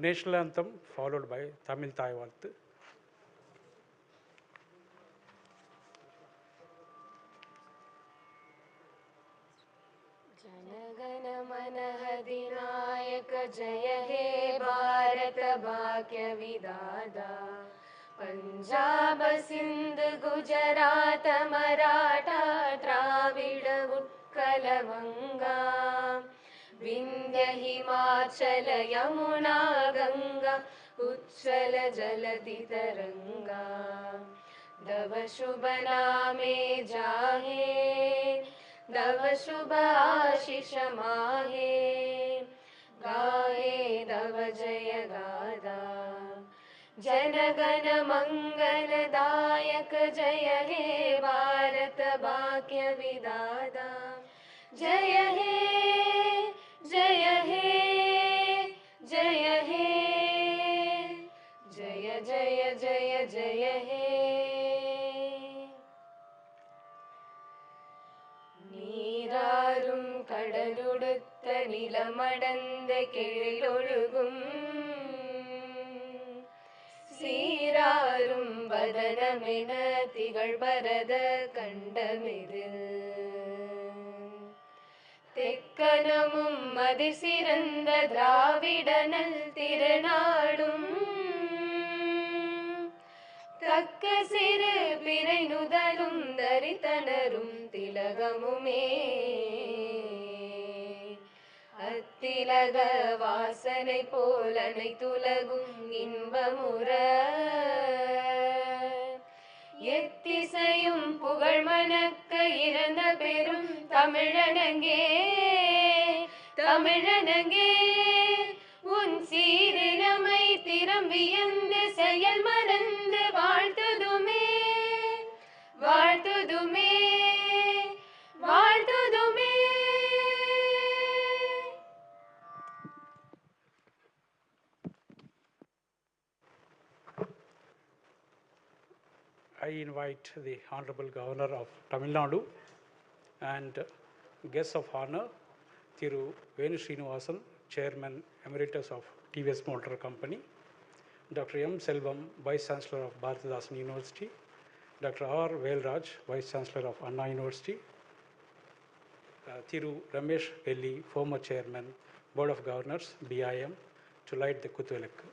national anthem followed by Tamil Thai Valthu. जनगण मन अधिनायक जय हे भारत भाग्य विधाता पंजाब सिंध गुजरात मराठा द्राविड उत्कल गंगा विंध्य हिमाचल यमुना गंगा उच्छल जलधि तरंगा तव शुभ नामे जाहे तव शुभ आशीष माहे गाहे तव जय गाथा जनगण मंगलदायक जय हे भारत भाग्य विधाता जय हे जय हे जय हे जय जय जय जय हे நீராறும் கடலுடுத்த நிலமடந்த கீழொழுகும் சீராறும் வதனமென திகழ்பரத கண்டமிதில் தெக்கனமும் மதி சிறந்த திராவிடனல் திருநாடும் தக்க சிறு பிறை நுதலும் தரித்தனரும் திலகமுமே அத்திலக வாசனை போல் அனைத்துலகும் இன்பமுற எத்திசையும் புகழ் மணக்க இறந்த பெரும் தமிழனங்கே தமிழனங்கே உன் சீரிழமை திறம் வியந்து செயல் மறந்து வாழ்த்துதுமே வாழ்த்துதுமே வாழ்த்துதுமே. I invite the Honorable Governor of Tamil Nadu and guests of honor, Thiru Venu Srinivasan, Chairman Emeritus of TVS Motor Company, Dr. M. Selvam, Vice Chancellor of Bharathidasan University, Dr. R. Velraj, Vice Chancellor of Anna University, Thiru Ramesh Velli, former Chairman, Board of Governors, BIM, to light the Kuthuvilakku.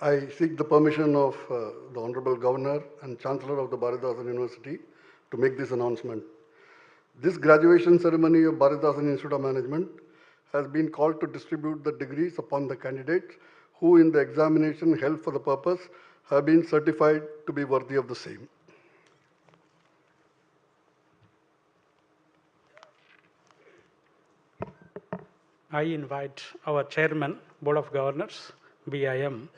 I seek the permission of the Honorable Governor and Chancellor of the Bharathidasan University to make this announcement. This graduation ceremony of Bharathidasan Institute of Management has been called to distribute the degrees upon the candidates who in the examination held for the purpose have been certified to be worthy of the same. I invite our Chairman, Board of Governors, BIM,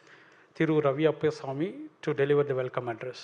Thiru Raviyappaswamy, to deliver the welcome address.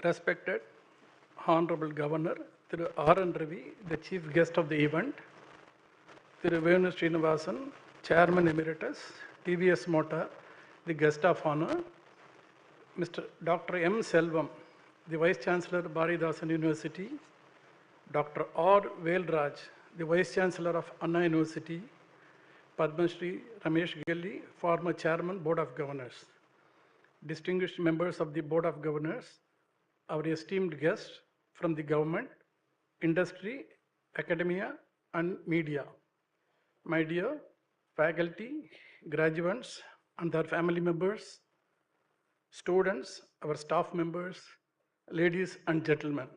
Respected Honorable Governor, Thiru R.N. Ravi, the Chief Guest of the event, Thiru Venu Srinivasan, Chairman Emeritus, TVS Motor, the Guest of Honor, Mr. Dr. M. Selvam, the Vice Chancellor, Bharathidasan University, Dr. R. Velraj, the Vice Chancellor of Anna University, Padma Shri Ramesh Gelli, former Chairman, Board of Governors, distinguished members of the Board of Governors, our esteemed guests from the government, industry, academia, and media. My dear faculty, graduates, and their family members, students, our staff members, ladies and gentlemen.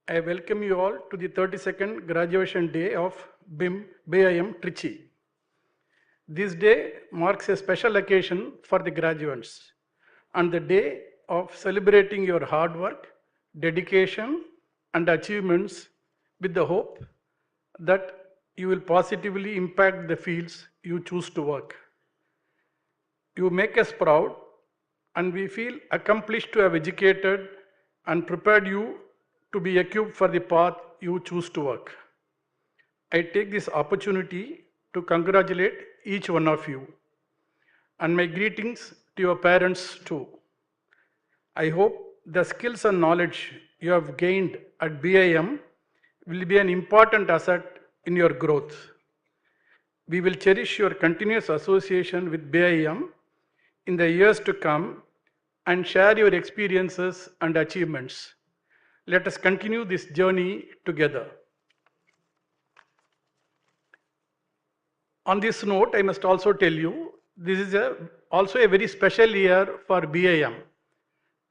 I welcome you all to the 32nd graduation day of BIM Trichy. This day marks a special occasion for the graduates and the day of celebrating your hard work, dedication, and achievements with the hope that you will positively impact the fields you choose to work. You make us proud, and we feel accomplished to have educated and prepared you to be equipped for the path you choose to work. I take this opportunity to congratulate each one of you, and my greetings to your parents too. I hope the skills and knowledge you have gained at BIM will be an important asset in your growth. We will cherish your continuous association with BIM in the years to come and share your experiences and achievements. Let us continue this journey together. On this note, I must also tell you, this is also a very special year for BIM.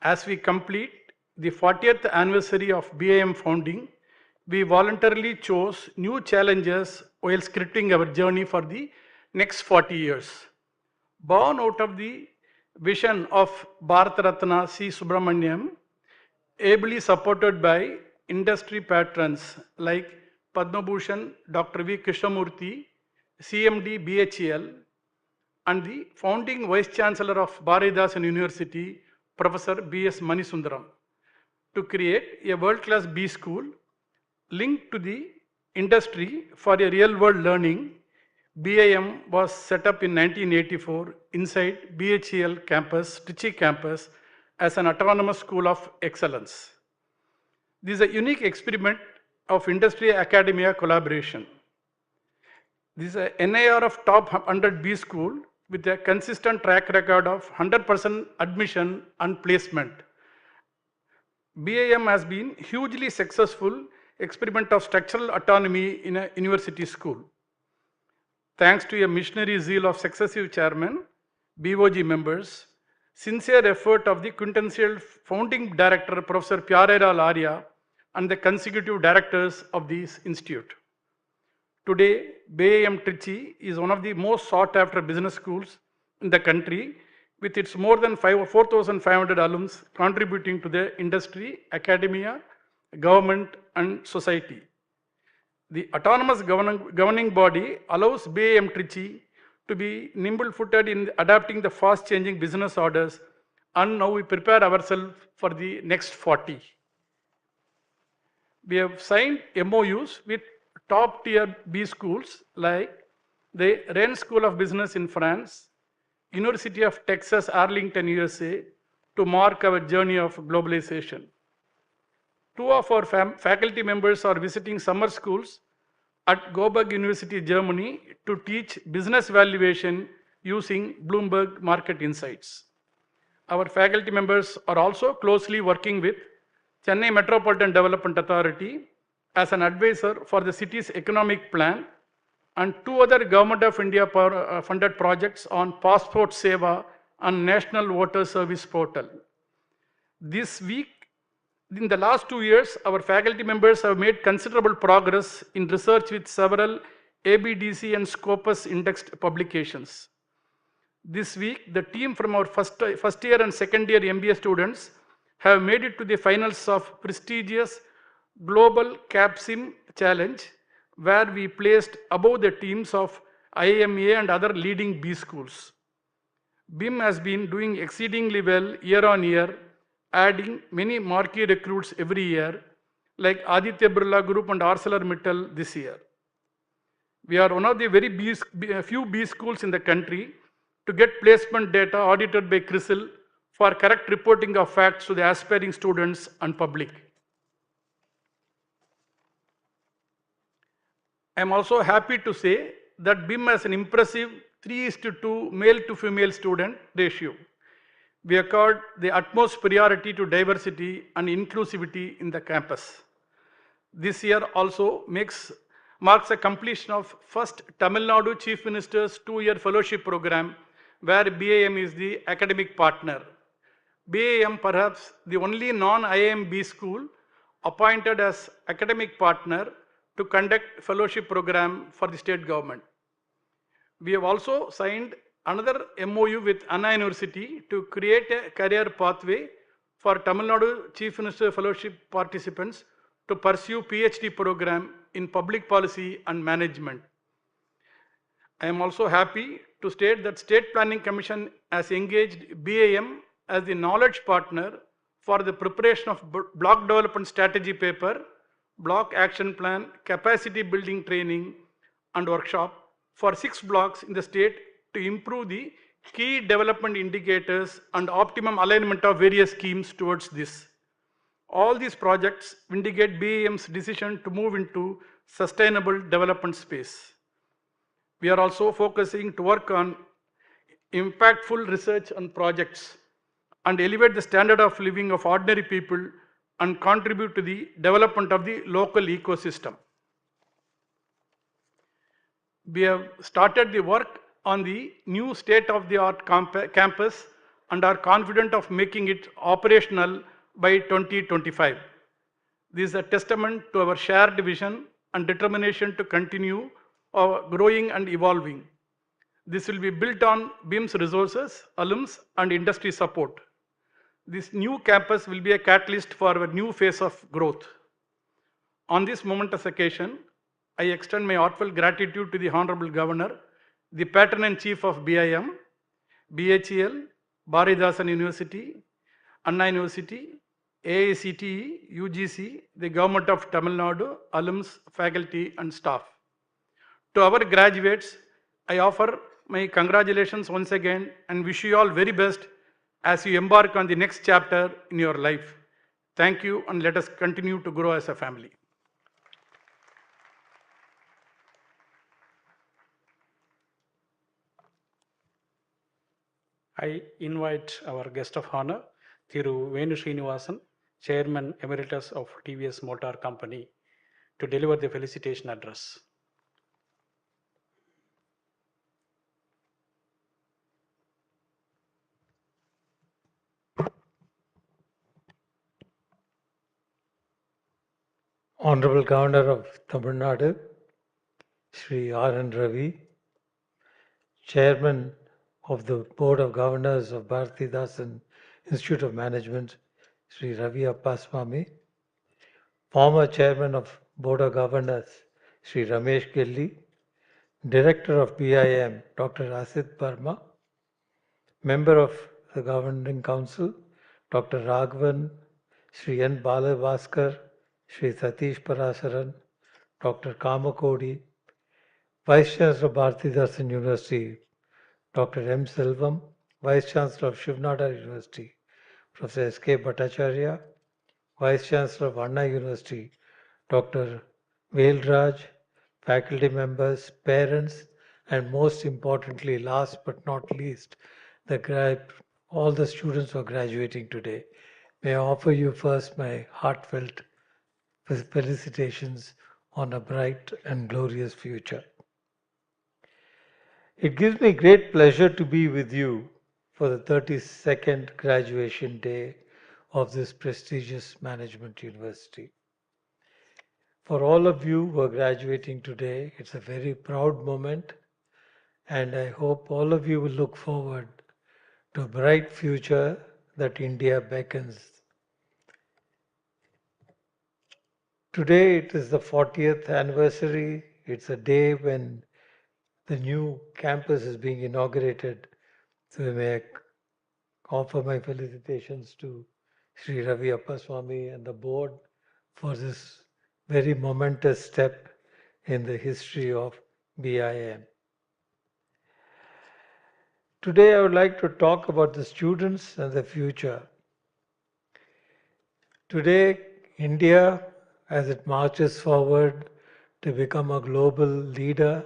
As we complete the 40th anniversary of BIM founding, we voluntarily chose new challenges while scripting our journey for the next 40 years. Born out of the vision of Bharat Ratna C. Subramaniam, ably supported by industry patrons like Padma Bhushan Dr. V. Krishnamurthy, CMD BHEL, and the founding Vice Chancellor of Bharathidasan University, Professor B.S. Manisundaram, to create a world-class B school linked to the industry for a real-world learning. BIM was set up in 1984 inside BHEL campus, Trichy campus, as an autonomous school of excellence. This is a unique experiment of industry-academia collaboration. This is a NIR of top 100 B school with a consistent track record of 100% admission and placement. BIM has been hugely successful experiment of structural autonomy in a university school. Thanks to a missionary zeal of successive chairmen, BOG members, sincere effort of the quintessential founding director, Professor Pyarelal Arya, and the consecutive directors of this institute. Today, BIM Trichy is one of the most sought after business schools in the country, with its more than 4,500 alums contributing to the industry, academia, government, and society. The autonomous governing body allows BIM Trichy to be nimble-footed in adapting the fast-changing business orders, and now we prepare ourselves for the next 40. We have signed MOUs with top-tier B schools like the Rennes School of Business in France, University of Texas, Arlington, USA, to mark our journey of globalization. Two of our faculty members are visiting summer schools at Coburg University, Germany, to teach business valuation using Bloomberg Market Insights. Our faculty members are also closely working with Chennai Metropolitan Development Authority as an advisor for the city's economic plan, and two other Government of India funded projects on Passport Seva and National Voter Service Portal. This week, in the last 2 years, our faculty members have made considerable progress in research with several ABDC and Scopus indexed publications. This week, the team from our first year and second year MBA students have made it to the finals of prestigious Global CAPSIM Challenge, where we placed above the teams of IMA and other leading B schools. BIM has been doing exceedingly well year on year adding many marquee recruits every year, like Aditya Birla Group and ArcelorMittal this year. We are one of the few B schools in the country to get placement data audited by CRISIL for correct reporting of facts to the aspiring students and public. I am also happy to say that BIM has an impressive 3:2 male to female student ratio. We accord the utmost priority to diversity and inclusivity in the campus. This year also marks a completion of first Tamil Nadu Chief Minister's 2-year fellowship program, where BIM is the academic partner. BIM perhaps the only non-IIM school appointed as academic partner to conduct fellowship program for the state government. We have also signed another MOU with Anna University to create a career pathway for Tamil Nadu Chief Minister Fellowship participants to pursue PhD program in public policy and management. I am also happy to state that State Planning Commission has engaged BIM as the knowledge partner for the preparation of block development strategy paper, block action plan, capacity building training and workshop for 6 blocks in the state to improve the key development indicators and optimum alignment of various schemes towards this. All these projects vindicate BIM's decision to move into sustainable development space. We are also focusing to work on impactful research and projects and elevate the standard of living of ordinary people and contribute to the development of the local ecosystem. We have started the work on the new state-of-the-art campus and are confident of making it operational by 2025. This is a testament to our shared vision and determination to continue growing and evolving. This will be built on BIM's resources, alums, and industry support. This new campus will be a catalyst for our new phase of growth. On this momentous occasion, I extend my heartfelt gratitude to the Honorable Governor, the Patron and Chief of BIM, BHEL, Bharathidasan University, Anna University, AICTE, UGC, the Government of Tamil Nadu, alums, faculty and staff. To our graduates, I offer my congratulations once again and wish you all very best as you embark on the next chapter in your life. Thank you, and let us continue to grow as a family. I invite our guest of honor, Tiruchirappalli, Chairman Emeritus of TVS Motor Company, to deliver the felicitation address. Honorable Governor of Tamil Nadu, Shri R.N. Ravi, Chairman of the Board of Governors of Bharathidasan Institute of Management, Shri Ravi Appaswamy, former Chairman of Board of Governors, Shri Ramesh Gilli, Director of BIM, Dr. Asit Parma, Member of the Governing Council, Dr. Raghavan, Shri N. Balavaskar, Shri Satish Parasaran, Dr. Kamakodi, Vice Chancellor of Bharathidasan University, Dr. M. Selvam, Vice Chancellor of Shivnada University, Professor S.K. Bhattacharya, Vice Chancellor of Anna University, Dr. Velraj, faculty members, parents, and most importantly, last but not least, all the students who are graduating today. May I offer you first my heartfelt felicitations on a bright and glorious future. It gives me great pleasure to be with you for the 32nd graduation day of this prestigious management university. For all of you who are graduating today, it's a very proud moment, and I hope all of you will look forward to a bright future that India beckons. Today it is the 40th anniversary. It's a day when the new campus is being inaugurated. So I may offer my felicitations to Sri Ravi Appaswamy and the board for this very momentous step in the history of BIM. Today I would like to talk about the students and the future. Today, India, as it marches forward to become a global leader,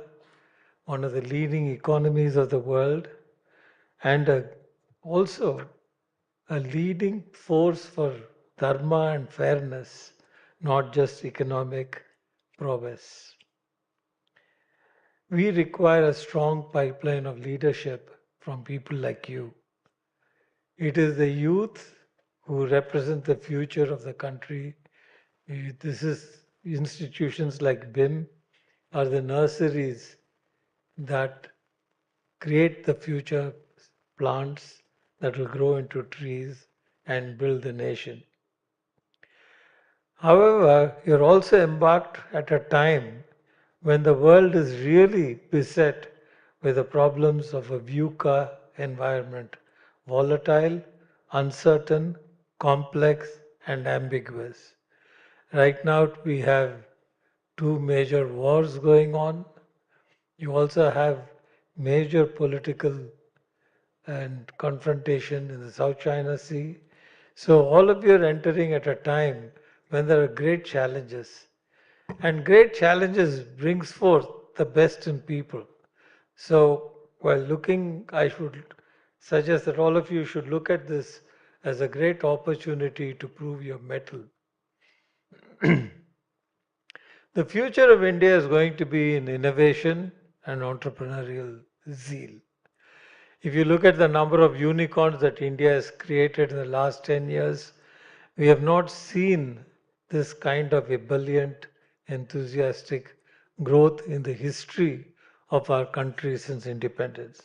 one of the leading economies of the world, and also a leading force for dharma and fairness, not just economic prowess. We require a strong pipeline of leadership from people like you. It is the youth who represent the future of the country. This is institutions like BIM are the nurseries that create the future plants that will grow into trees and build the nation. However, you're also embarked at a time when the world is really beset with the problems of a VUCA environment, volatile, uncertain, complex, and ambiguous. Right now, we have two major wars going on. You also have major political and confrontation in the South China Sea. So all of you are entering at a time when there are great challenges. And great challenges brings forth the best in people. So while looking, I should suggest that all of you should look at this as a great opportunity to prove your mettle. The future of India is going to be in innovation and entrepreneurial zeal. If you look at the number of unicorns that India has created in the last 10 years, we have not seen this kind of ebullient, enthusiastic growth in the history of our country since independence.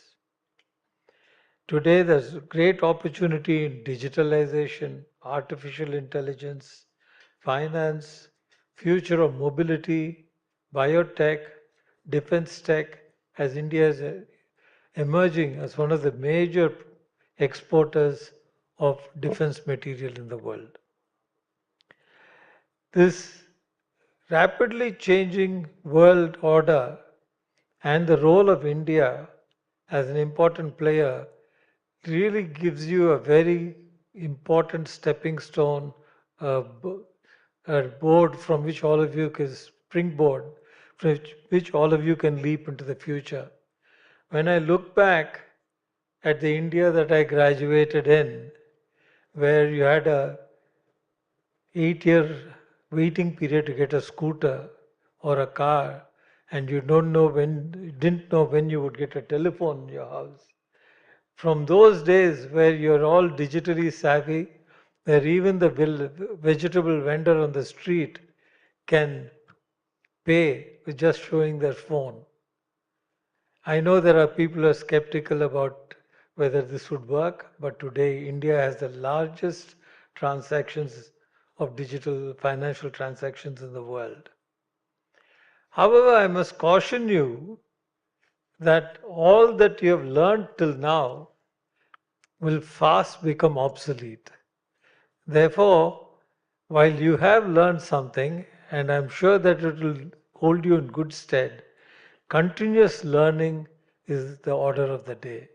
Today, there's a great opportunity in digitalization, artificial intelligence, finance, future of mobility, biotech, defense tech, as India is emerging as one of the major exporters of defense material in the world. This rapidly changing world order and the role of India as an important player really gives you a very important stepping stone, a board from which all of you can springboard, from which all of you can leap into the future. When I look back at the India that I graduated in, where you had a 8-year waiting period to get a scooter or a car, and you didn't know when you would get a telephone in your house. From those days where you're all digitally savvy, where even the vegetable vendor on the street can pay with just showing their phone. I know there are people who are skeptical about whether this would work, but today India has the largest transactions of digital financial transactions in the world. However, I must caution you that all that you have learned till now will fast become obsolete. Therefore, while you have learned something, and I'm sure that it will hold you in good stead, continuous learning is the order of the day.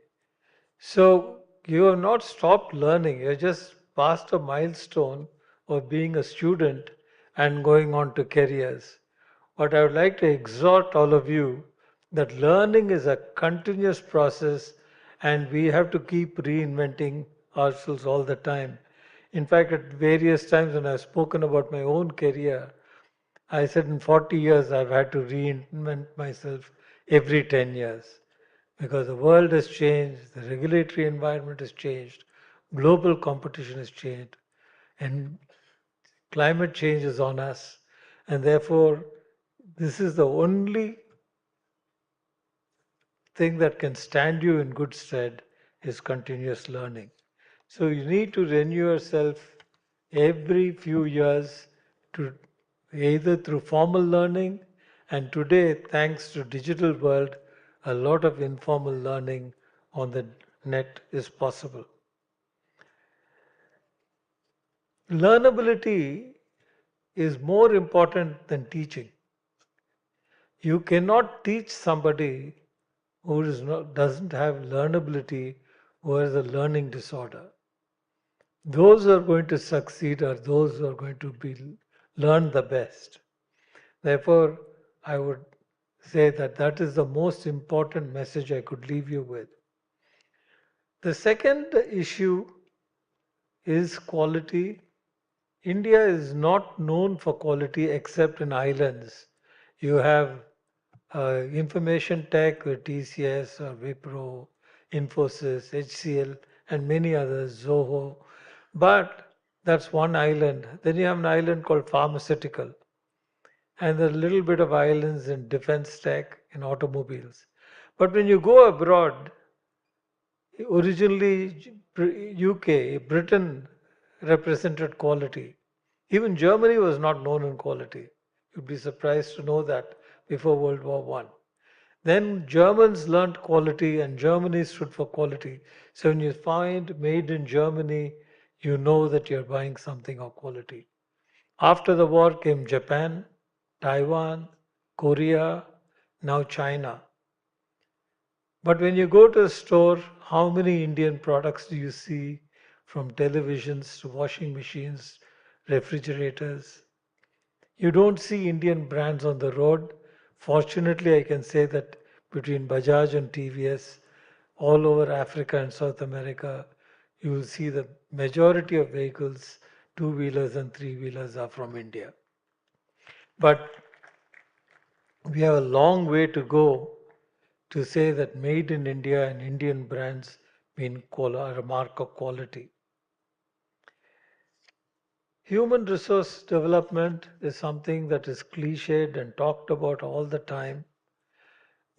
So you have not stopped learning, you're just past a milestone of being a student and going on to careers. But I would like to exhort all of you that learning is a continuous process and we have to keep reinventing ourselves all the time. In fact, at various times when I've spoken about my own career, I said in 40 years I've had to reinvent myself every 10 years because the world has changed, the regulatory environment has changed, global competition has changed, and climate change is on us. And therefore, this is the only thing that can stand you in good stead is continuous learning. So you need to renew yourself every few years to either through formal learning, and today, thanks to digital world, a lot of informal learning on the net is possible. learnability is more important than teaching. You cannot teach somebody who doesn't have learnability, who has a learning disorder. Those who are going to succeed are those who are going to learn the best. Therefore, I would say that that is the most important message I could leave you with. The second issue is quality. India is not known for quality except in islands. You have information tech with TCS or Wipro, Infosys, HCL, and many others, Zoho. But that's one island. Then you have an island called pharmaceutical. And there are a little bit of islands in defense tech and automobiles. But when you go abroad, originally UK, Britain represented quality. Even Germany was not known in quality. You'd be surprised to know that before World War I. Then Germans learnt quality and Germany stood for quality. So when you find made in Germany, you know that you're buying something of quality. After the war came Japan, Taiwan, Korea, now China. But when you go to a store, how many Indian products do you see, from televisions to washing machines, refrigerators? You don't see Indian brands on the road. Fortunately, I can say that between Bajaj and TVS, all over Africa and South America, you will see the majority of vehicles, two-wheelers and three-wheelers, are from India. But we have a long way to go to say that made in India and Indian brands mean a mark of quality. Human resource development is something that is cliched and talked about all the time,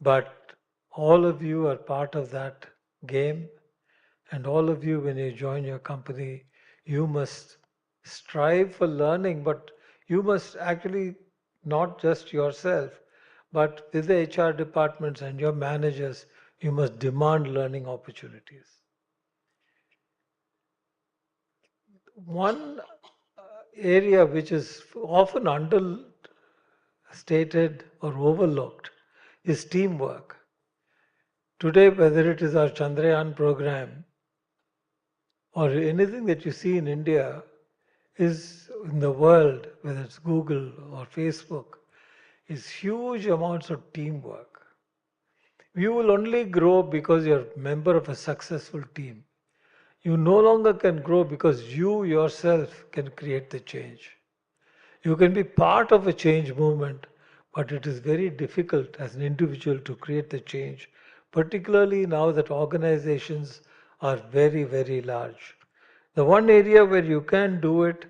but all of you are part of that game, and all of you, when you join your company, you must strive for learning, but you must actually not just yourself, but with the HR departments and your managers, you must demand learning opportunities. One area which is often understated or overlooked is teamwork. Today, whether it is our Chandrayaan program or anything that you see in India, is in the world, whether it's Google or Facebook, is huge amounts of teamwork. You will only grow because you're a member of a successful team. You no longer can grow because you yourself can create the change. You can be part of a change movement, but it is very difficult as an individual to create the change, particularly now that organizations are very, very large. The one area where you can do it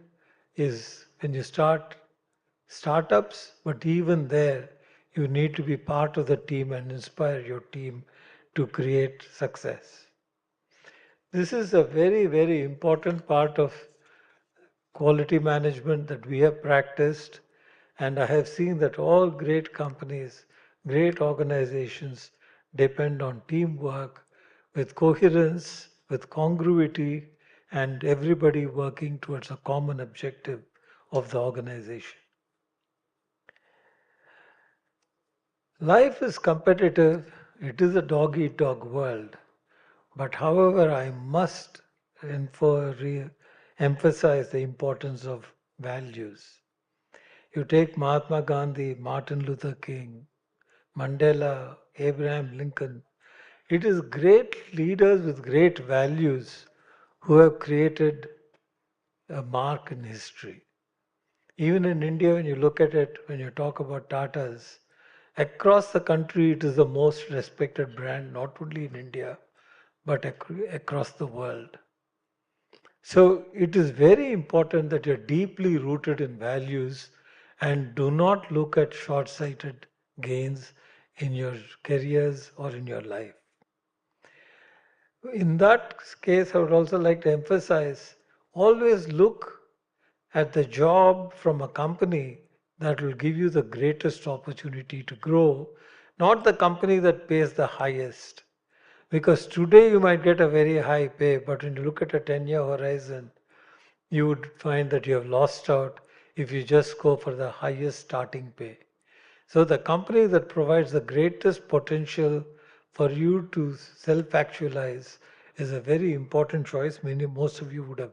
is when you start startups, but even there, you need to be part of the team and inspire your team to create success. This is a very, very important part of quality management that we have practiced, and I have seen that all great companies, great organizations depend on teamwork with coherence, with congruity, and everybody working towards a common objective of the organization. Life is competitive. It is a dog eat dog world. But however, I must emphasize the importance of values. You take Mahatma Gandhi, Martin Luther King, Mandela, Abraham Lincoln. It is great leaders with great values who have created a mark in history. Even in India, when you look at it, when you talk about Tatas, across the country, it is the most respected brand, not only in India, but across the world. So it is very important that you're deeply rooted in values and do not look at short-sighted gains in your careers or in your life. In that case, I would also like to emphasize, always look at the job from a company that will give you the greatest opportunity to grow, not the company that pays the highest. Because today you might get a very high pay, but when you look at a 10-year horizon, you would find that you have lost out if you just go for the highest starting pay. So the company that provides the greatest potential for you to self-actualize is a very important choice. Most of you would have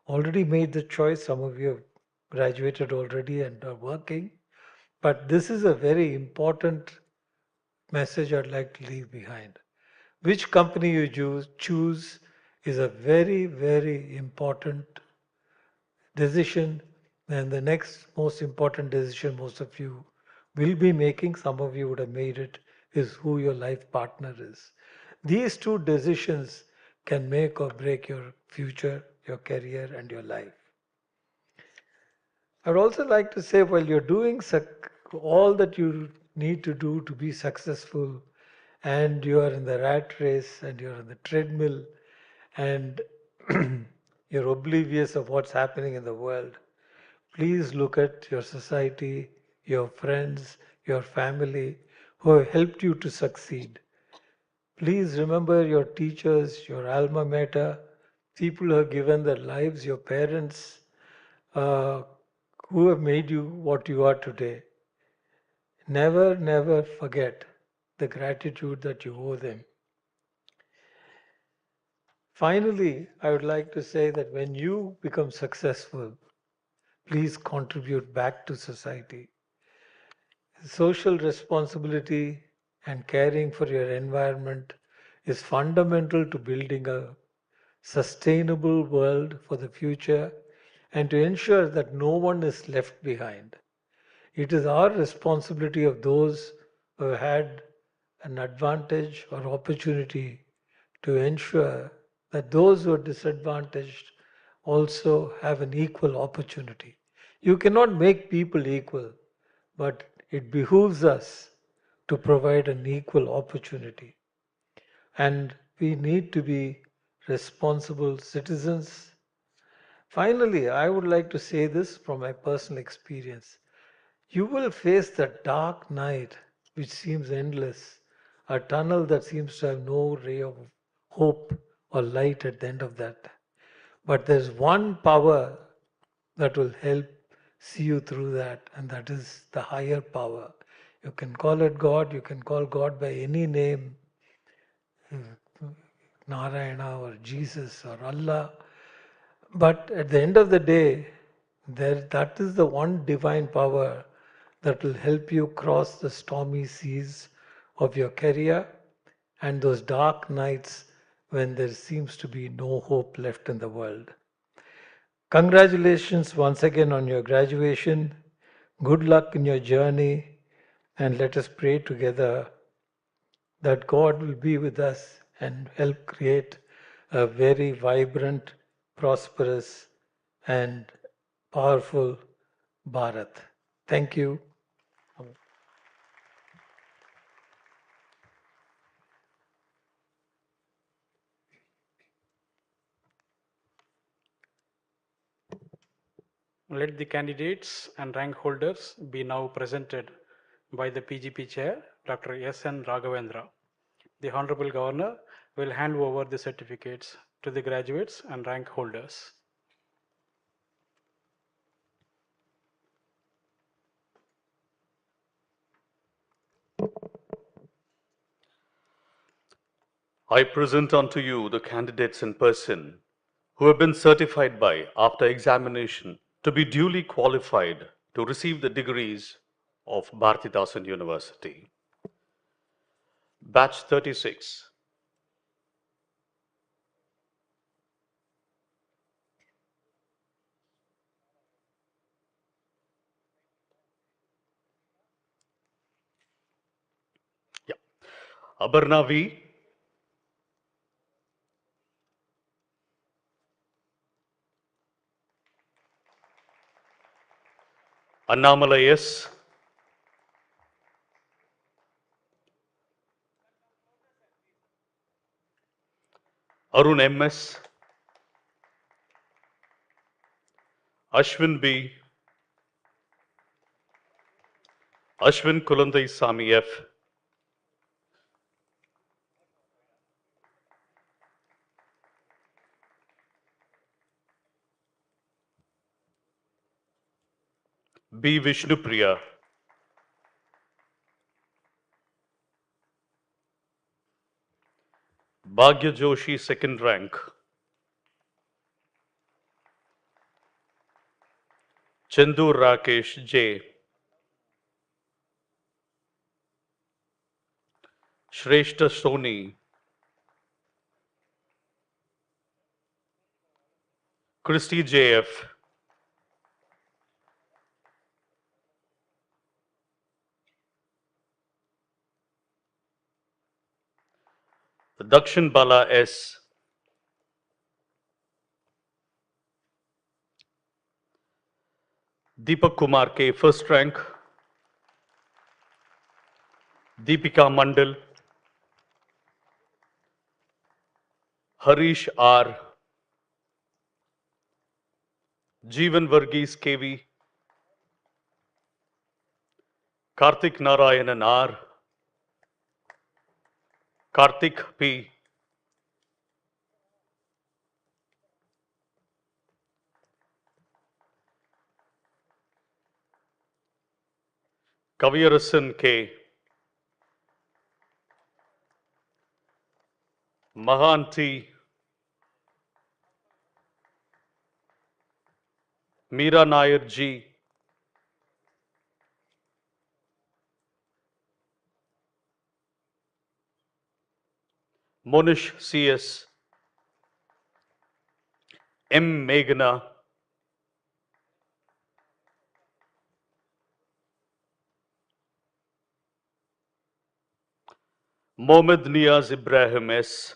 already made the choice. Some of you have graduated already and are working. But this is a very important message I'd like to leave behind. Which company you choose is a very, very important decision, and the next most important decision most of you will be making, some of you would have made it, is who your life partner is. These two decisions can make or break your future, your career, and your life. I would also like to say, while you're doing all that you need to do to be successful, and you are in the rat race and you're on the treadmill, and you're oblivious of what's happening in the world, please look at your society, your friends, your family who have helped you to succeed. Please remember your teachers, your alma mater, people who have given their lives, your parents, uh, who have made you what you are today. Never, never forget the gratitude that you owe them. Finally, I would like to say that when you become successful, please contribute back to society. Social responsibility and caring for your environment is fundamental to building a sustainable world for the future and to ensure that no one is left behind. It is our responsibility of those who have had an advantage or opportunity to ensure that those who are disadvantaged also have an equal opportunity. You cannot make people equal, but it behooves us to provide an equal opportunity. And we need to be responsible citizens. Finally, I would like to say this from my personal experience. You will face that dark night which seems endless, a tunnel that seems to have no ray of hope or light at the end of that. But there's one power that will help see you through that, and that is the higher power. You can call it God, you can call God by any name, Narayana or Jesus or Allah. But at the end of the day, that is the one divine power that will help you cross the stormy seas of your career and those dark nights when there seems to be no hope left in the world. Congratulations once again on your graduation. Good luck in your journey, and let us pray together that God will be with us and help create a very vibrant, prosperous, and powerful Bharat. Thank you. Let the candidates and rank holders be now presented by the PGP Chair, Dr. S.N. Raghavendra. The Honorable Governor will hand over the certificates to the graduates and rank holders. I present unto you the candidates in person who have been certified by, after examination, to be duly qualified to receive the degrees of Bharathidasan University. Batch 36. Yeah. Abarna V. Annamalai S. Arun M.S. Ashwin B. Ashwin Kulandai Sami F. B. Vishnupriya. Bhagya Joshi, second rank. Chandur Rakesh J. Shrestha Soni. Christy JF. Dakshin Bala S. Deepak Kumar K. First rank. Deepika Mandal. Harish R. Jeevan Varghese KV. Karthik Narayanan R. Karthik P. Kaviyarasan K. Mahan T. Meera Nair G. Monish CS. M. Meghna. Mohammed Niaz Ibrahim S.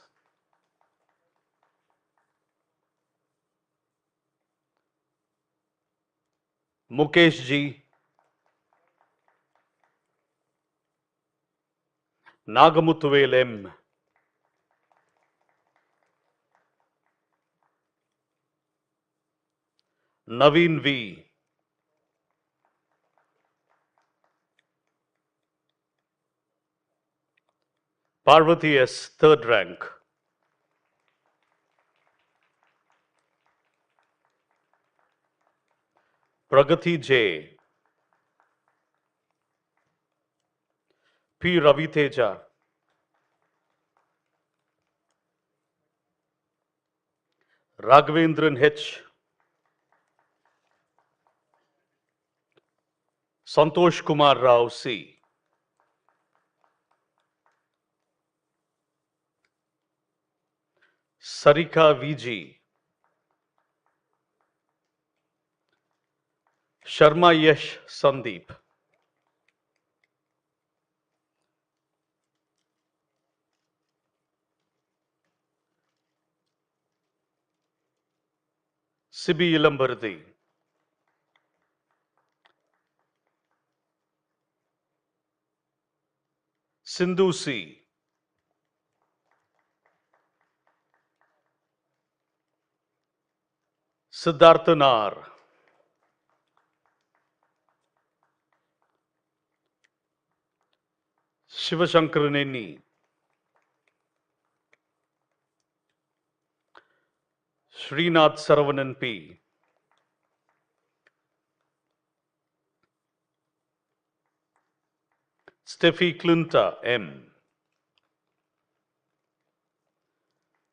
Mukesh G. Nagamuthuvel M. Naveen V. Parvati S. Third rank. Pragati J. P. Raviteja. Raghavendran H. Santosh Kumar Rao C. Sarika VG. Sharma Yash Sandeep. Sibi Ilambardi. Sindhu C. Siddharthan R. Shivashankaraneni. Srinath Saravanan P. Steffi Klunta M.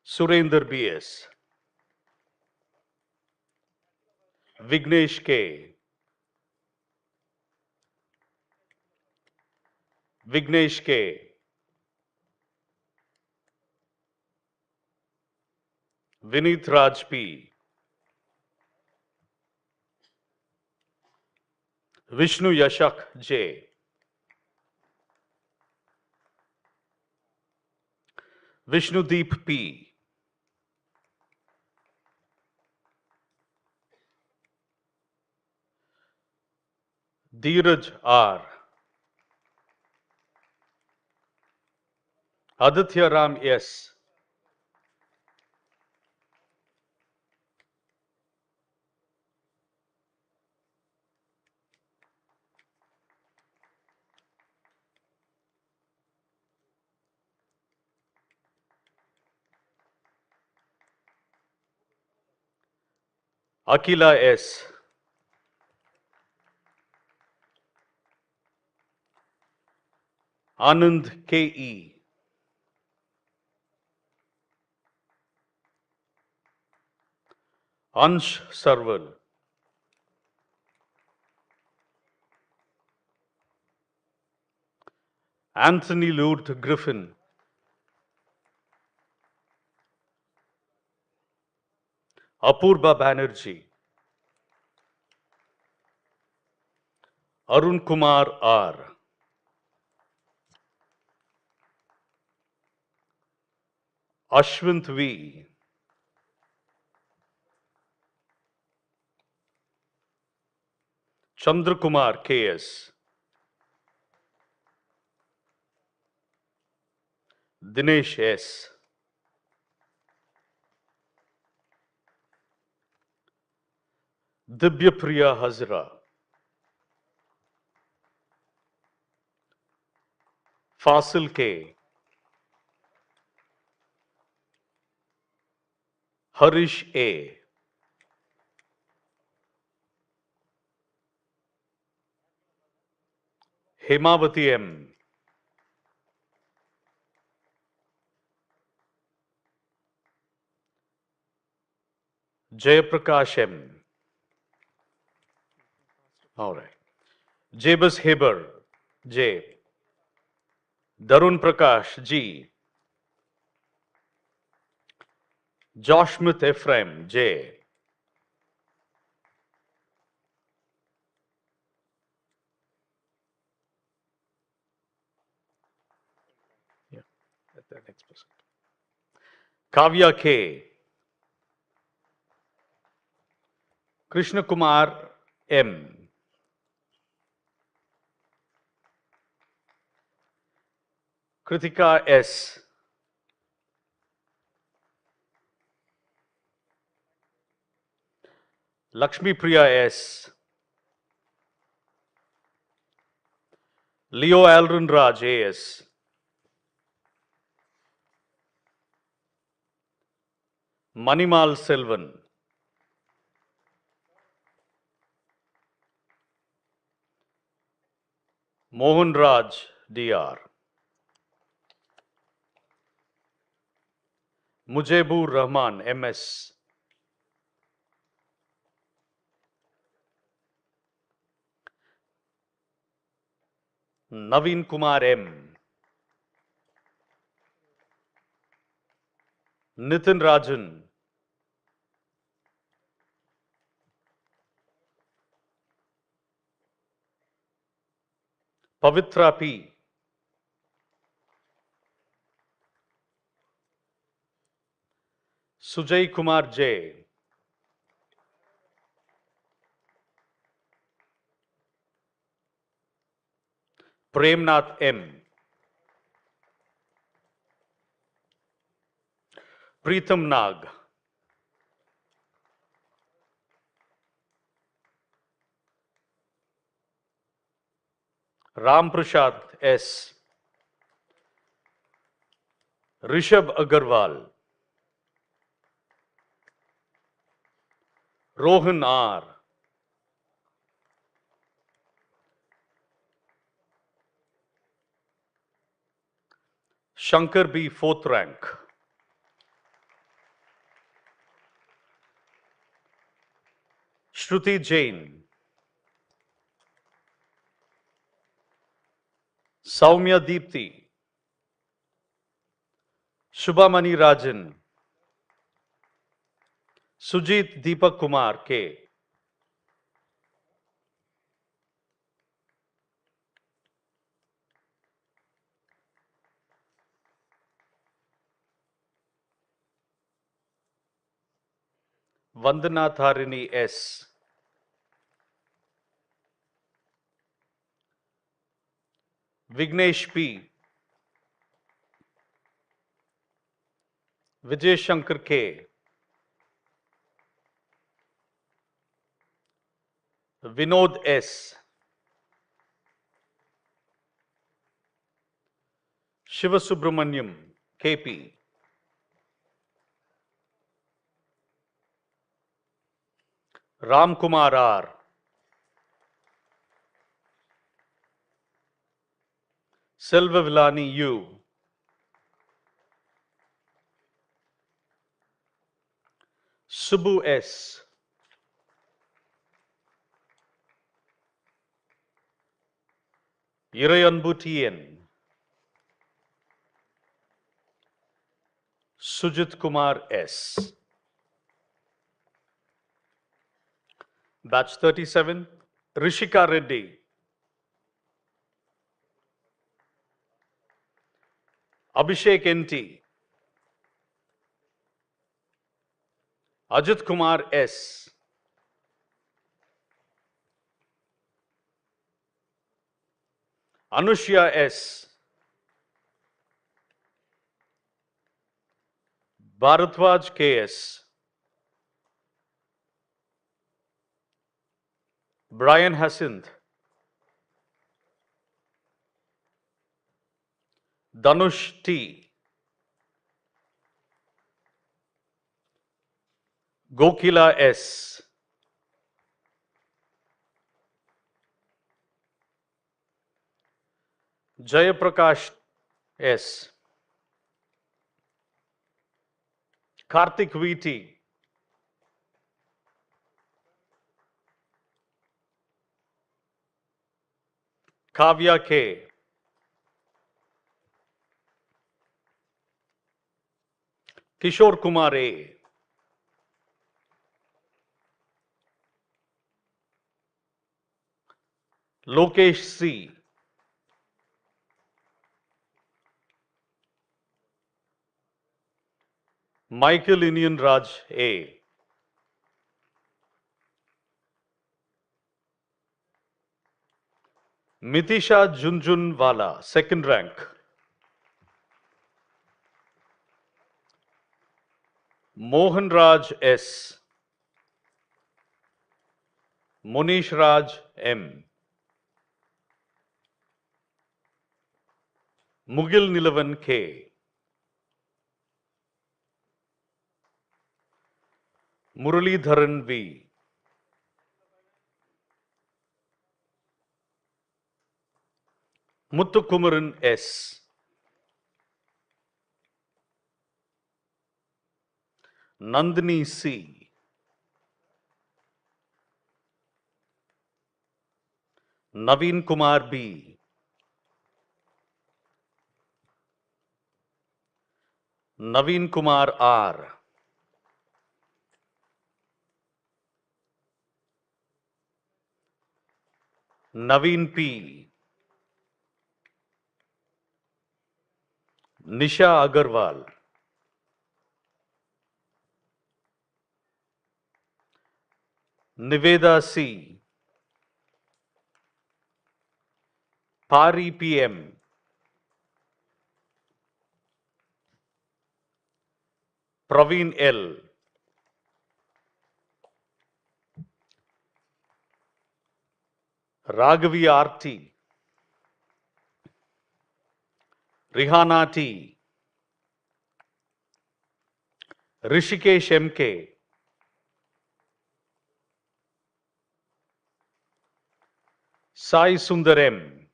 Surender BS. Vignesh K. Vignesh K. Vineet Raj P. Vishnu Yashak J. Vishnudeep P. Dheeraj R. Aditya Ram S. Akila S. Anand K.E. Ansh Sarwal. Anthony Lourdes Griffin. Apurba Banerjee. Arun Kumar R. Ashwint V. Chandrakumar K.S. Dinesh S. Dibyapriya Hazra. Fasil K. Harish A. Hemavati M. Jayaprakash M. All right. Jabus Heber J. Darun Prakash G. Joshmith Ephraim J. Yeah, the next person. Kavya K. Krishna Kumar M. Kritika S. Lakshmi Priya S. Leo Alrin Raj A.S. Manimal Selvan. Mohan Raj Dr. Mujibur Rahman MS. Naveen Kumar M. Nitin Rajan. Pavitra P. Sujay Kumar J. Premnath M. Preetham Nag. Ram Prasad S. Rishabh Agarwal. Rohan R. Shankar B. 4th rank. Shruti Jain. Saumya Deepthi. Shubhamani Rajan. Sujit Deepak Kumar K. Vandana Tharini S. Vignesh P. Vijay Shankar K. Vinod S. Shivasubramaniam KP. Ram Kumar R. Selvavilani U. Subbu S. Irayanbu TN. Sujit Kumar S. Batch 37, Rishika Reddy. Abhishek NT. Ajit Kumar S. Anushya S. Bharatwaj KS. Brian Hassint. Danush T. Gokila S. Jayaprakash S. Karthik VT. Kavya K. Kishore Kumar A. Lokesh C. Michael Indian Raj A. Mitisha Junjunwala, second rank. Mohan Raj S. Munish Raj M. Mugil Nilavan K. Muralidharan V. Muthukumaran S. Nandini C. Naveen Kumar B. Naveen Kumar R. Naveen P. Nisha Agarwal. Niveda C. Pari PM. Praveen L. Raghavi RT. Rihana T. Rishikesh MK. Sai Sundar M.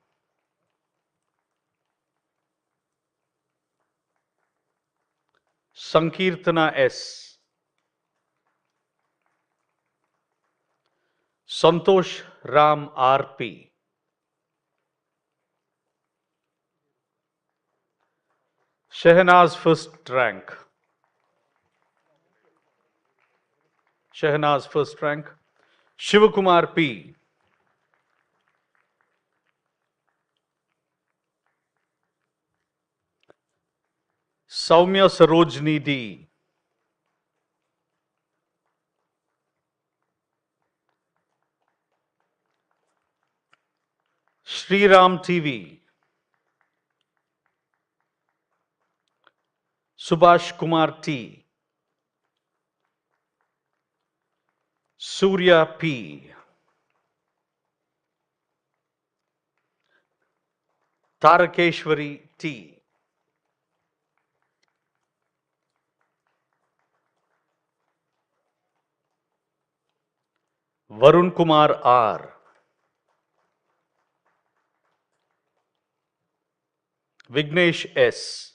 Sankirtana S. Santosh Ram RP. Shehnaz first rank. Shehnaz first rank. Shivakumar P. Saumya Sarojini D. Sriram TV. Subhash Kumar T. Surya P. Tarakeshwari T. Varun Kumar R. Vignesh S.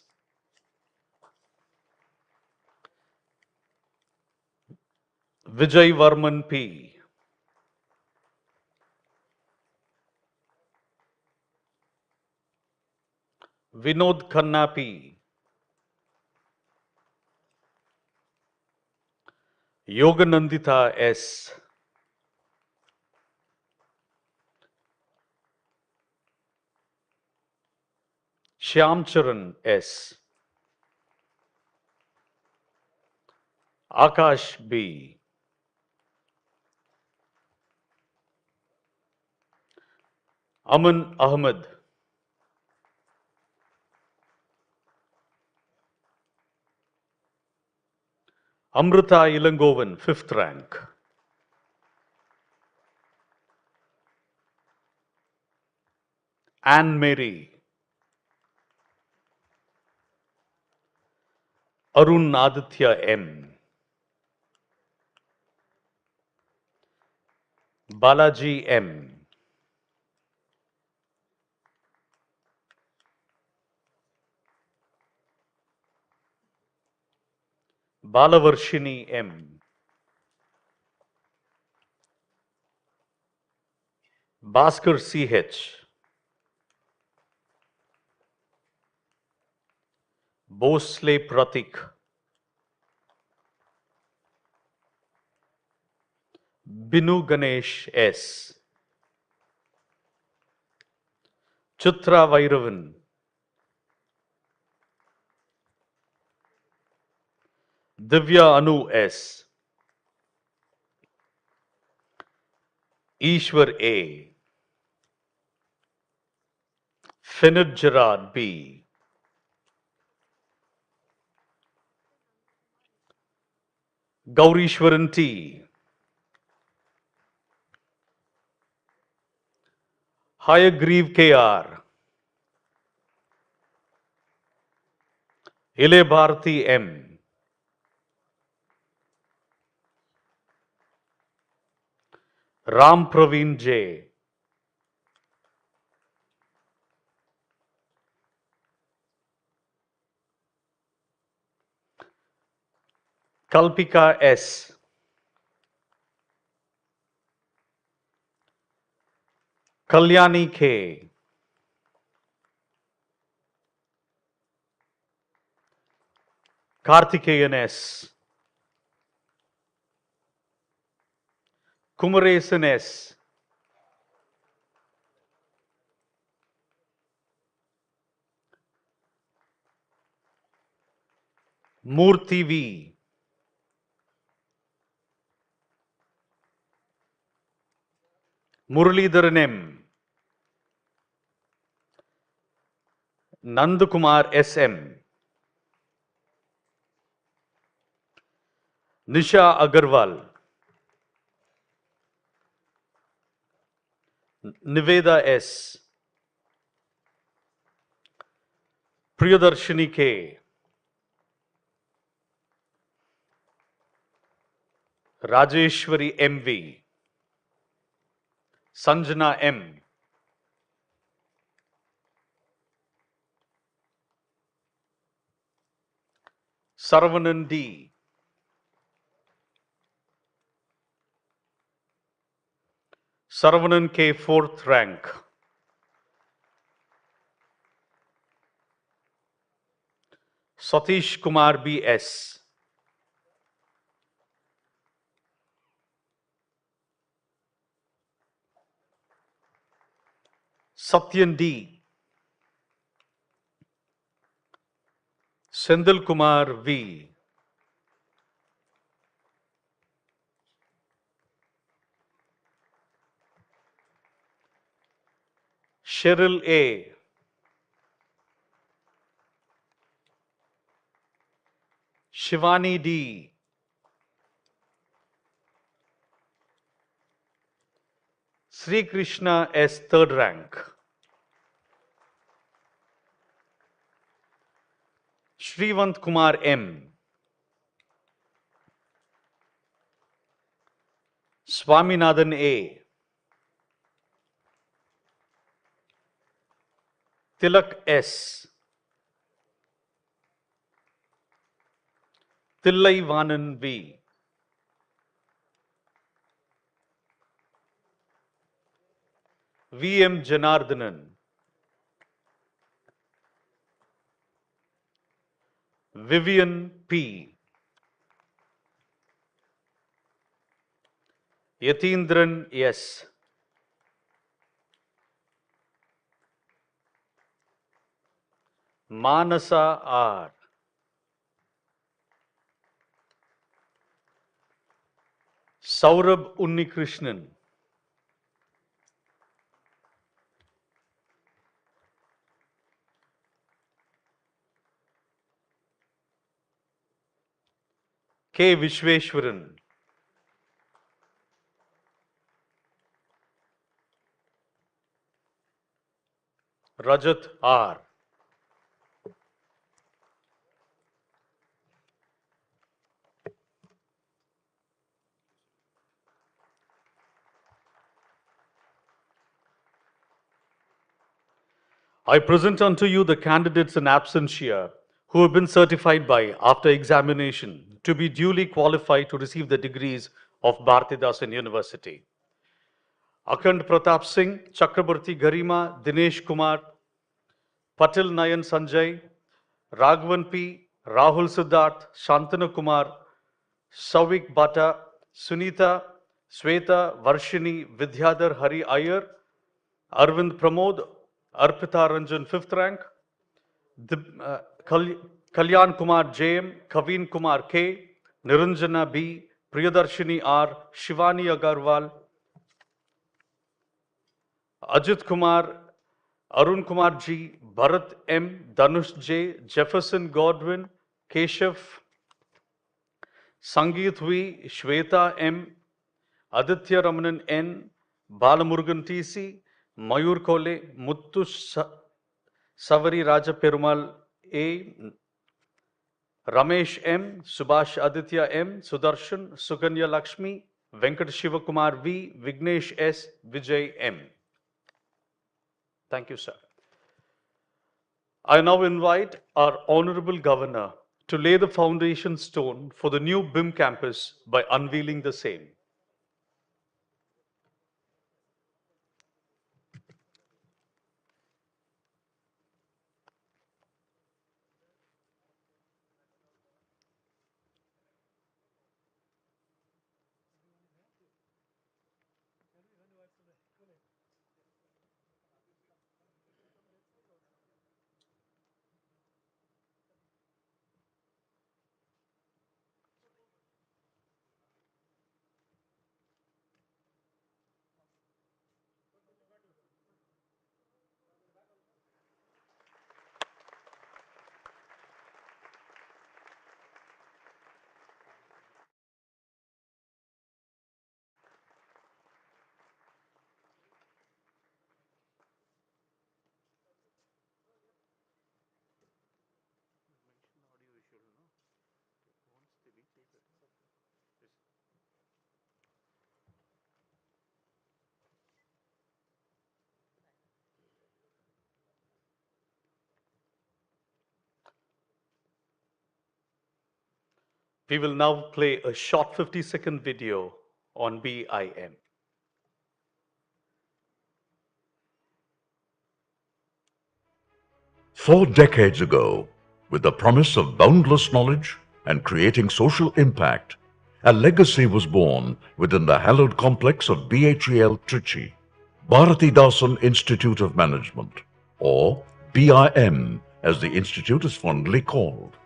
Vijay Varman P. Vinod Khanna P. Yoganandita S. Shyamcharan S. Akash B. Aman Ahmed. Amrita Ilangovan, 5th rank. Anne Mary. Arun Aditya M. Balaji M. Balavarshini M. Bhaskar C.H. Bosle Pratik. Binu Ganesh S. Chitra Vairavan. Divya Anu S. Ishwar A. Finid Gerard B. Gaurishwaran T. Hayagreev K.R. Ile Bharati M. Ram Praveen J. Kalpika S. Kalyani K. Karthikeyan S. Kumaresan S. Murthy V. Muralidharan M. Nandakumar S.M. Nisha Agarwal. Niveda S. Priyadarshini K. Rajeshwari M.V. Sanjana M. Saravanan D. Saravanan K. 4th rank. Satish Kumar B.S. Satyan D. Sendil Kumar V. Cheryl A. Shivani D. Sri Krishna S. 3rd rank. Shrivant Kumar M. Swaminathan A. Tilak S. Thillaivanan V. V. M. Janardhanan. Vivian P. Yatindran S. Manasa R. Saurabh Unnikrishnan. K. Vishweshwaran. Rajat R. I present unto you the candidates in absentia who have been certified by, after examination, to be duly qualified to receive the degrees of Bharathidasan University. Akhand Pratap Singh, Chakrabarti Garima, Dinesh Kumar, Patil Nayan Sanjay, Raghavan P, Rahul Siddharth, Shantanu Kumar, Savik Bhatta, Sunita, Sweta, Varshini, Vidyadhar Hari Iyer, Arvind Pramod, Arpita Ranjan 5th rank, Kalyan Kumar JM, Kaveen Kumar K, Niranjana B, Priyadarshini R, Shivani Agarwal, Ajit Kumar, Arun Kumar G, Bharat M, Dhanush J, Jefferson Godwin, Keshav, Sangeet V, Shweta M, Aditya Ramanan N, Balamurugan TC, Mayur Kole, Muttu Savari Raja Perumal A, Ramesh M, Subhash Aditya M, Sudarshan, Sukanya Lakshmi, Venkat Shivakumar V, Vignesh S, Vijay M. Thank you, sir. I now invite our Honorable Governor to lay the foundation stone for the new BIM campus by unveiling the same. We will now play a short 50-second video on BIM. 4 decades ago, with the promise of boundless knowledge and creating social impact, a legacy was born within the hallowed complex of BHEL Trichy, Bharathidasan Institute of Management, or BIM as the institute is fondly called.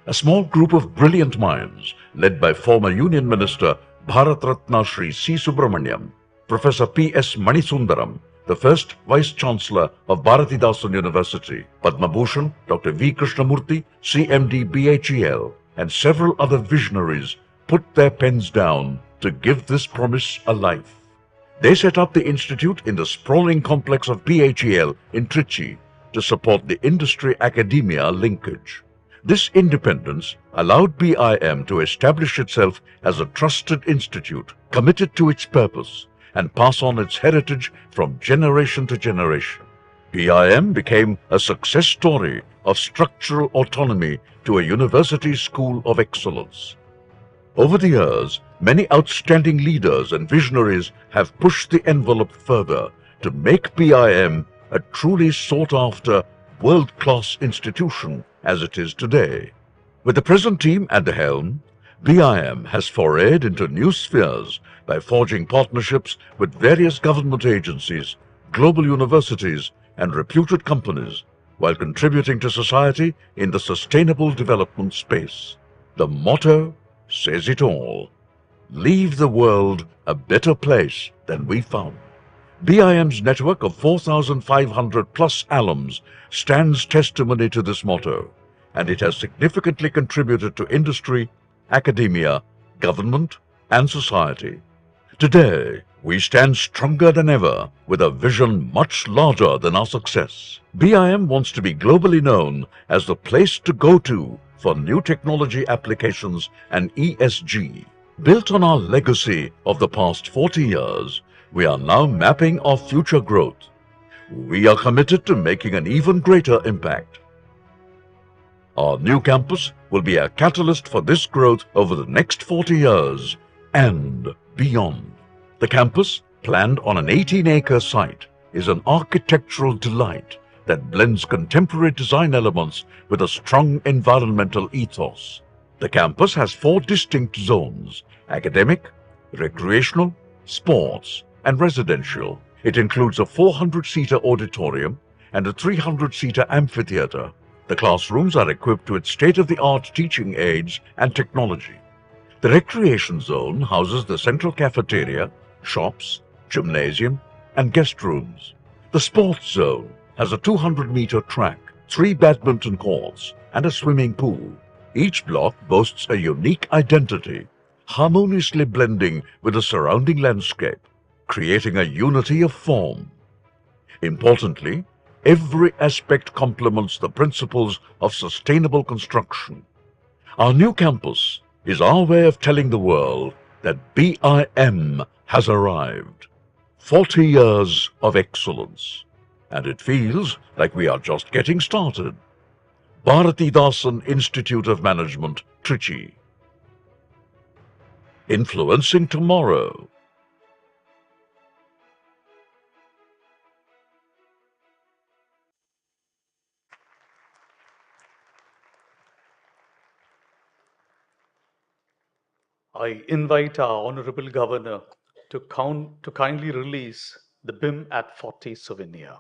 A small group of brilliant minds, led by former Union Minister Bharat Ratna Shri C. Subramaniam, Professor P.S. Manisundaram, the first Vice-Chancellor of Bharathidasan University, Padma Bhushan, Dr. V. Krishnamurthy, CMD BHEL, and several other visionaries put their pens down to give this promise a life. They set up the institute in the sprawling complex of BHEL in Trichy to support the industry-academia linkage. This independence allowed BIM to establish itself as a trusted institute committed to its purpose and pass on its heritage from generation to generation. BIM became a success story of structural autonomy to a university school of excellence. Over the years, many outstanding leaders and visionaries have pushed the envelope further to make BIM a truly sought-after, world-class institution as it is today. With the present team at the helm, BIM has forayed into new spheres by forging partnerships with various government agencies, global universities, and reputed companies, while contributing to society in the sustainable development space. The motto says it all: leave the world a better place than we found. BIM's network of 4,500 plus alums stands testimony to this motto, and it has significantly contributed to industry, academia, government, and society. Today, we stand stronger than ever with a vision much larger than our success. BIM wants to be globally known as the place to go to for new technology applications and ESG. Built on our legacy of the past 40 years, we are now mapping our future growth. We are committed to making an even greater impact. Our new campus will be a catalyst for this growth over the next 40 years and beyond. The campus, planned on an 18-acre site, is an architectural delight that blends contemporary design elements with a strong environmental ethos. The campus has 4 distinct zones: academic, recreational, sports, and residential. It includes a 400-seater auditorium and a 300-seater amphitheater. The classrooms are equipped with state-of-the-art teaching aids and technology. The recreation zone houses the central cafeteria, shops, gymnasium, and guest rooms. The sports zone has a 200-meter track, 3 badminton courts, and a swimming pool. Each block boasts a unique identity, harmoniously blending with the surrounding landscape, creating a unity of form. Importantly, every aspect complements the principles of sustainable construction. Our new campus is our way of telling the world that BIM has arrived. 40 years of excellence. And it feels like we are just getting started. Bharathidasan Institute of Management, Trichy. Influencing tomorrow. I invite our Honorable Governor to kindly release the BIM at 40 souvenir.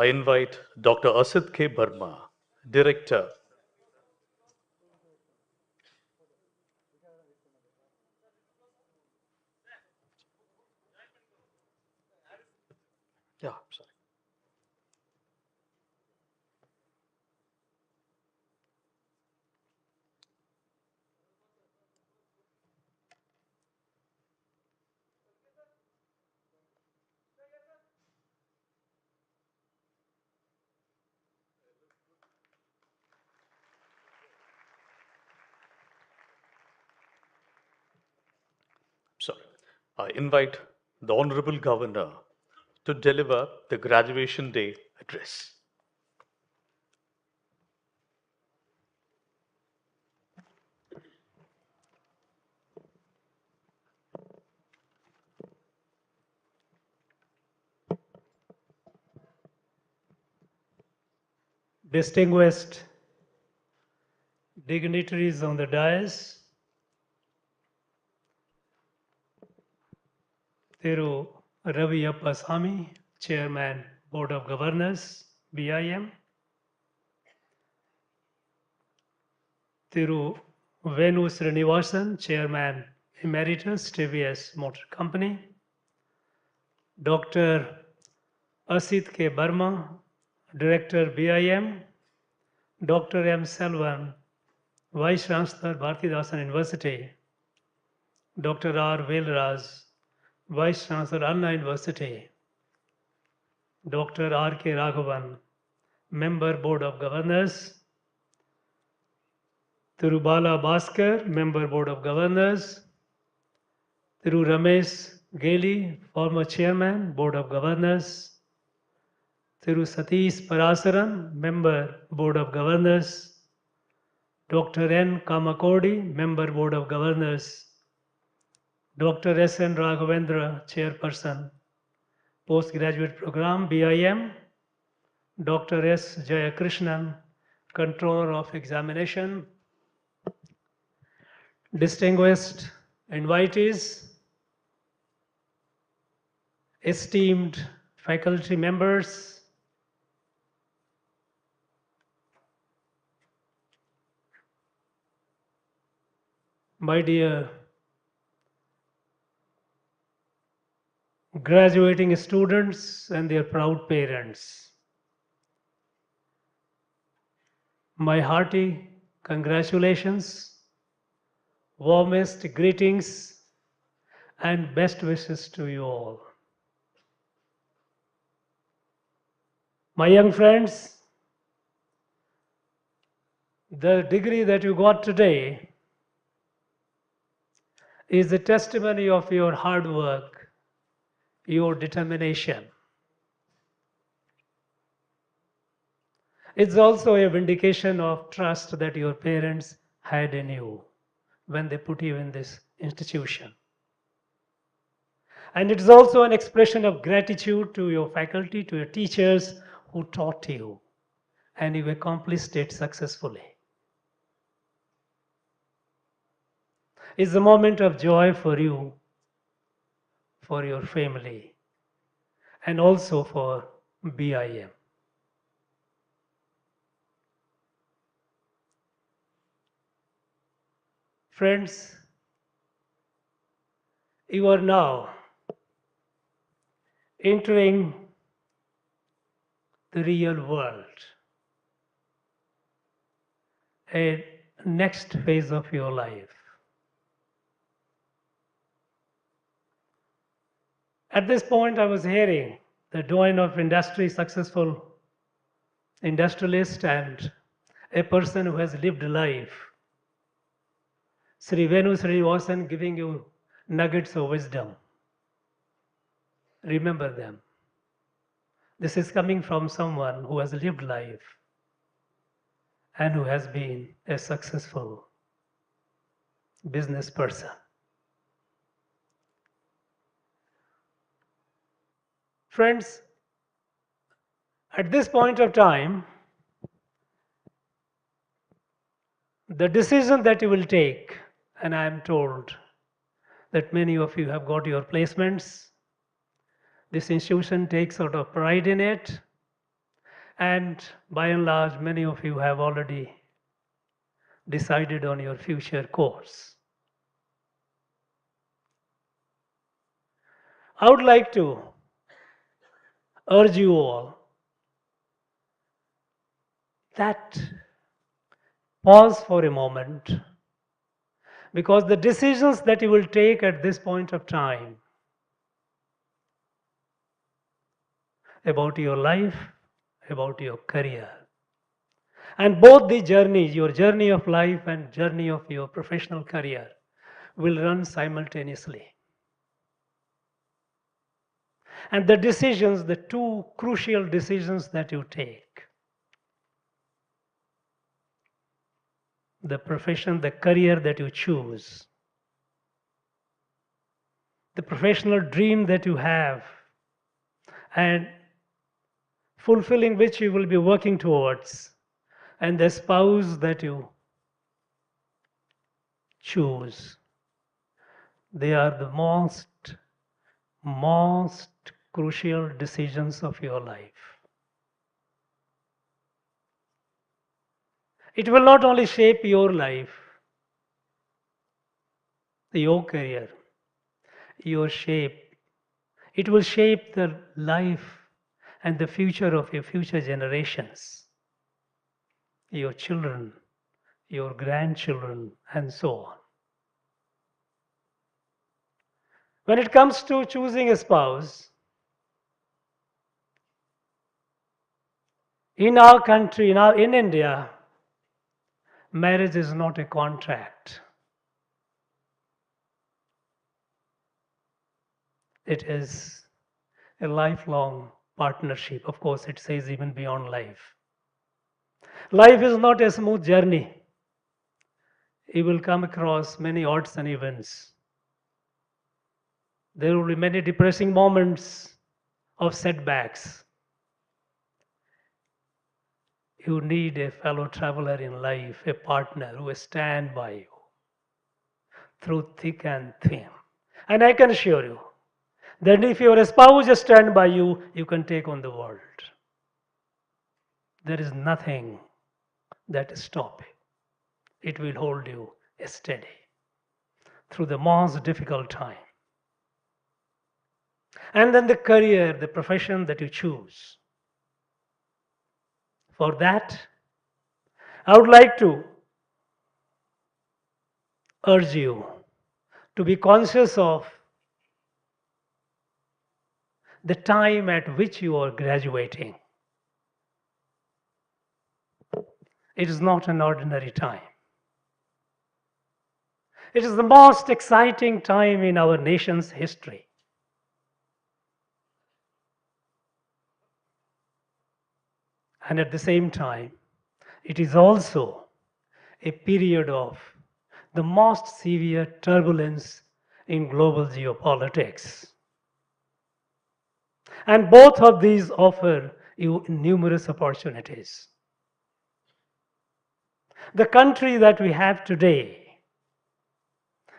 I invite Dr. Asit K. Burma, Director. Yeah, sorry. I invite the Honorable Governor to deliver the graduation day address. Distinguished dignitaries on the dais, Thiru Ravi Appasamy, Chairman, Board of Governors, BIM, Thiru Venu Srinivasan, Chairman Emeritus, TVS Motor Company, Dr. Asit K. Burma, Director, BIM, Dr. M. Selvan, Vice Chancellor, Bharathidasan University, Dr. R. Velraj, Vice Chancellor, Anna University, Dr. R. K. Raghavan, Member, Board of Governors, Thiru Bala Bhaskar, Member, Board of Governors, Thiru Ramesh Gali, former Chairman, Board of Governors, Thiru Satish Parasaran, Member, Board of Governors, Dr. N. Kamakodi, Member, Board of Governors, Dr. S. N. Raghavendra, Chairperson, Postgraduate Program, BIM, Dr. S. Jayakrishnan, Controller of Examination, distinguished invitees, esteemed faculty members, my dear graduating students and their proud parents, my hearty congratulations, warmest greetings, and best wishes to you all. My young friends, the degree that you got today is a testimony of your hard work, your determination. It's also a vindication of trust that your parents had in you when they put you in this institution. And it is also an expression of gratitude to your faculty, to your teachers who taught you, and you accomplished it successfully. It's a moment of joy for you, for your family, and also for BIM. Friends, you are now entering the real world, a next phase of your life. At this point, I was hearing the doyen of industry, successful industrialist and a person who has lived life, Sri Venu Srinivasan, giving you nuggets of wisdom. Remember them. This is coming from someone who has lived life and who has been a successful business person. Friends, at this point of time, the decision that you will take, and I am told that many of you have got your placements, this institution takes a lot of pride in it, and by and large, many of you have already decided on your future course. I would like to urge you all that pause for a moment, because the decisions that you will take at this point of time about your life, about your career, and both the journeys, your journey of life and journey of your professional career, will run simultaneously. And the decisions, the two crucial decisions that you take, the profession, the career that you choose, the professional dream that you have, and fulfilling which you will be working towards, and the spouse that you choose, they are the most crucial decisions of your life. It will not only shape your life, your career, your shape, it will shape the life and the future of your future generations, your children, your grandchildren, and so on. When it comes to choosing a spouse, in our country, in India, marriage is not a contract. It is a lifelong partnership. Of course, it says even beyond life. Life is not a smooth journey. You will come across many odds and events. There will be many depressing moments of setbacks. You need a fellow traveler in life, a partner who will stand by you through thick and thin. And I can assure you that if your spouse stands by you, you can take on the world. There is nothing that stops you. It will hold you steady through the most difficult time. And then the career, the profession that you choose. For that, I would like to urge you to be conscious of the time at which you are graduating. It is not an ordinary time. It is the most exciting time in our nation's history. And at the same time, it is also a period of the most severe turbulence in global geopolitics. And both of these offer you numerous opportunities. The country that we have today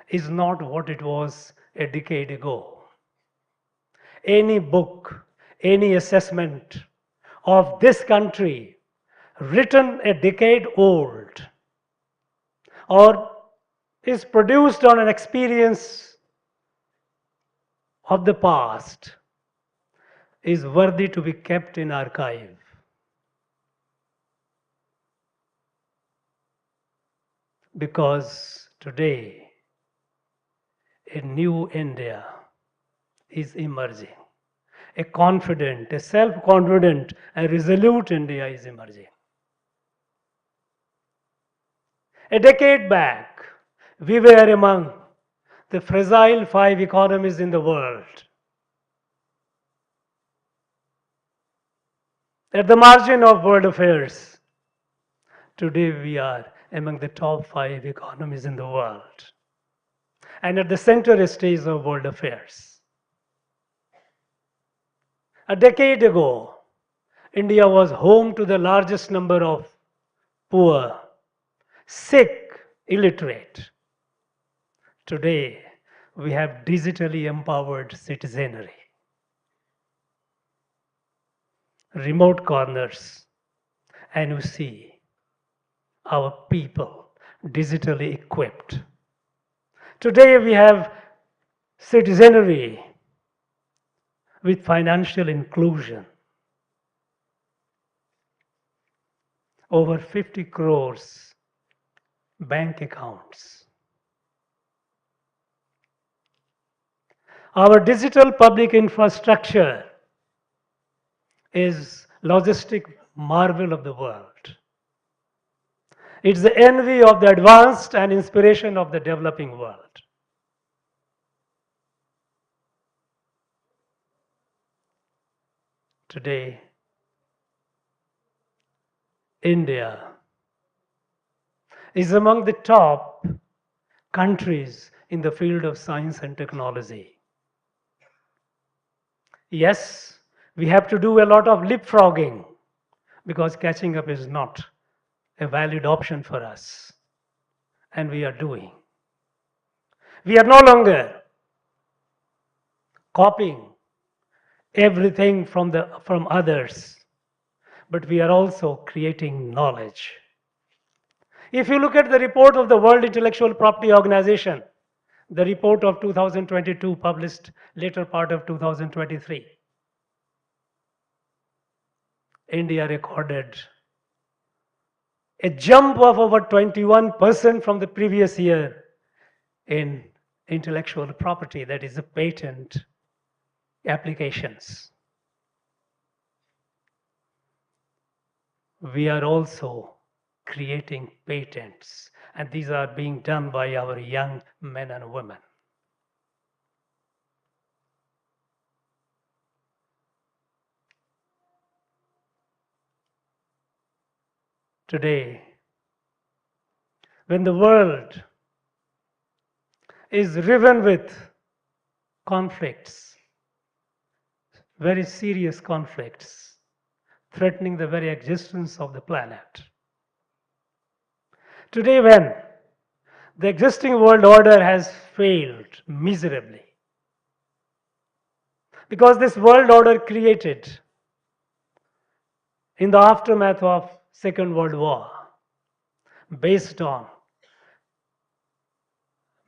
is not what it was a decade ago. Any book, any assessment of this country written a decade old or is produced on an experience of the past is worthy to be kept in archive. Because today a new India is emerging. A confident, a self-confident, a resolute India is emerging. A decade back, we were among the fragile 5 economies in the world. At the margin of world affairs, today we are among the top 5 economies in the world. And at the center stage of world affairs. A decade ago, India was home to the largest number of poor, sick, illiterate. Today, we have digitally empowered citizenry. Remote corners, and you see our people digitally equipped. Today, we have citizenry with financial inclusion. Over 50 crores bank accounts. Our digital public infrastructure is logistic marvel of the world. It's the envy of the advanced and inspiration of the developing world. Today, India is among the top countries in the field of science and technology. Yes, we have to do a lot of leapfrogging because catching up is not a valid option for us. And we are doing. We are no longer copying everything from others, but we are also creating knowledge. If you look at the report of the World Intellectual Property Organization, the report of 2022 published later part of 2023, India recorded a jump of over 21% from the previous year in intellectual property, that is, the patent applications. We are also creating patents, and these are being done by our young men and women. Today, when the world is riven with conflicts, very serious conflicts, threatening the very existence of the planet. Today, when the existing world order has failed miserably, because this world order created in the aftermath of Second World War, based on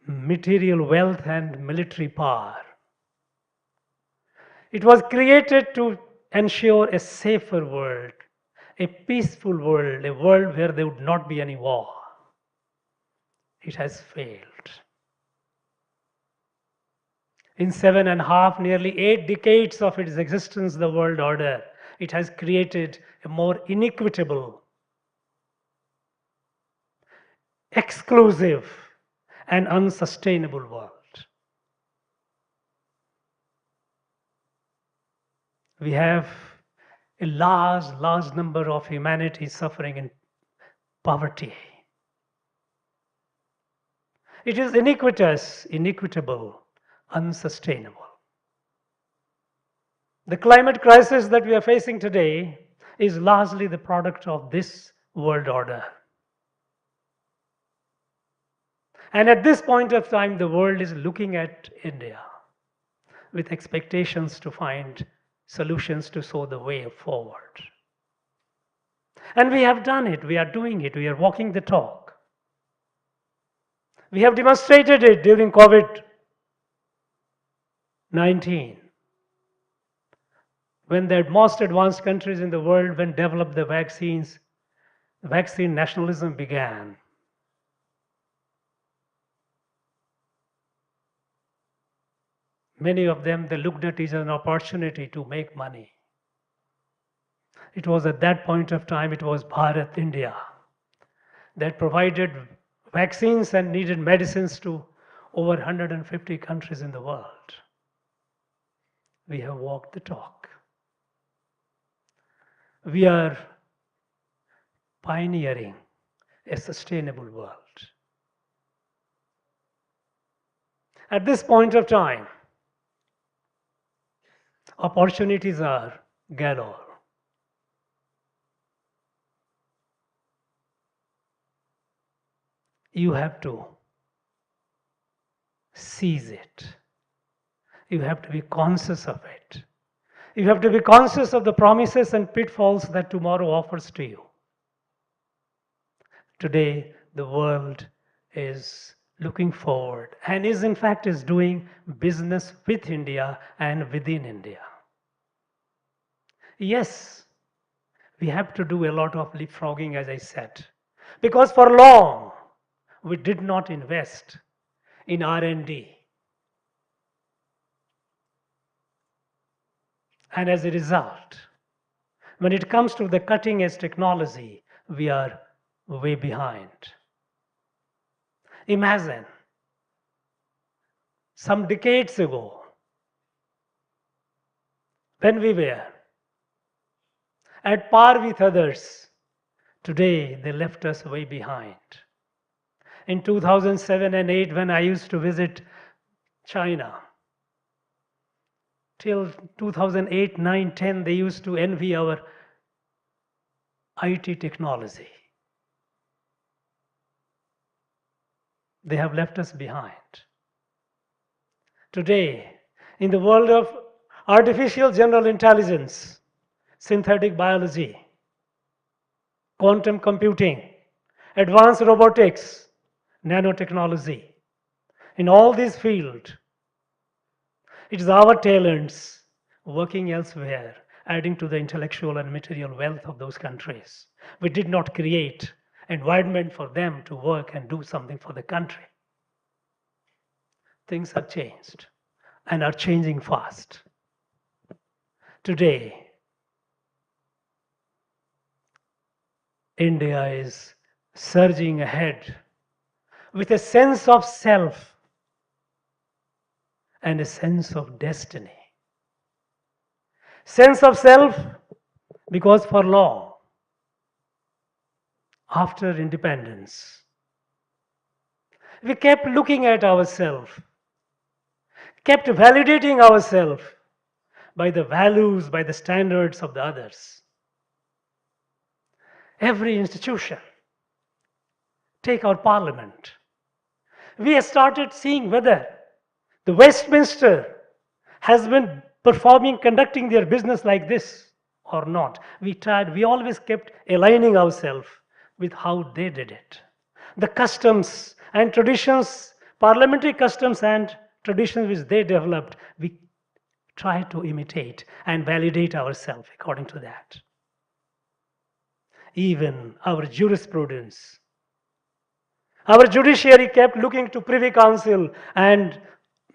material wealth and military power. It was created to ensure a safer world, a peaceful world, a world where there would not be any war. It has failed. In 7.5, nearly 8 decades of its existence, the world order, it has created a more inequitable, exclusive, and unsustainable world. We have a large number of humanity suffering in poverty. It is iniquitous, inequitable, unsustainable. The climate crisis that we are facing today is largely the product of this world order. And at this point of time, the world is looking at India with expectations to find solutions to show the way forward. And we have done it, we are doing it, we are walking the talk. We have demonstrated it during COVID-19, when the most advanced countries in the world when developed the vaccines, vaccine nationalism began. Many of them, they looked at it as an opportunity to make money. It was at that point of time, it was Bharat, India, that provided vaccines and needed medicines to over 150 countries in the world. We have walked the talk. We are pioneering a sustainable world. At this point of time, opportunities are galore. You have to seize it. You have to be conscious of it. You have to be conscious of the promises and pitfalls that tomorrow offers to you. Today, the world is looking forward and is in fact is doing business with India and within India. Yes, we have to do a lot of leapfrogging, as I said, because for long we did not invest in R&D. And as a result, when it comes to the cutting edge technology, we are way behind. Imagine, some decades ago, when we were at par with others. Today, they left us way behind. In 2007 and 8, when I used to visit China, till 2008, 9, 10, they used to envy our IT technology. They have left us behind. Today, in the world of artificial general intelligence, synthetic biology, quantum computing, advanced robotics, nanotechnology, in all these fields, it is our talents working elsewhere, adding to the intellectual and material wealth of those countries. We did not create environment for them to work and do something for the country. Things have changed and are changing fast. Today, India is surging ahead with a sense of self and a sense of destiny. Sense of self because for long, after independence, we kept looking at ourselves, kept validating ourselves by the values, by the standards of the others. Every institution, take our parliament, we have started seeing whether the Westminster has been conducting their business like this or not. We always kept aligning ourselves with how they did it. The customs and traditions, parliamentary customs and traditions which they developed, we try to imitate and validate ourselves according to that. Even our jurisprudence, our judiciary kept looking to Privy Council and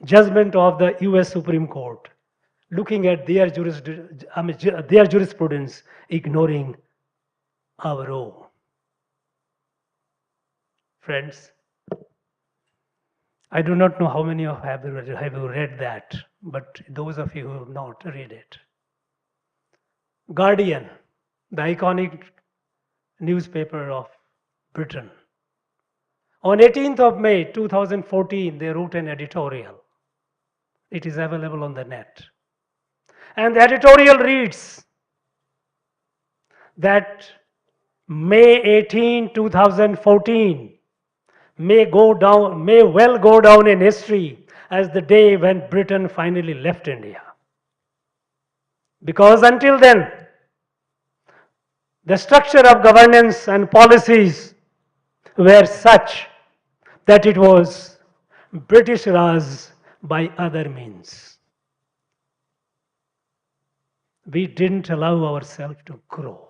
judgment of the US Supreme Court, looking at their jurisprudence, ignoring our own. Friends, I do not know how many of you have read that, but those of you who have not, read it. Guardian, the iconic newspaper of Britain. On 18th of May 2014, they wrote an editorial. It is available on the net. And the editorial reads that May 18, 2014 may well go down in history as the day when Britain finally left India. Because until then, the structure of governance and policies were such that it was British Raj by other means. We didn't allow ourselves to grow.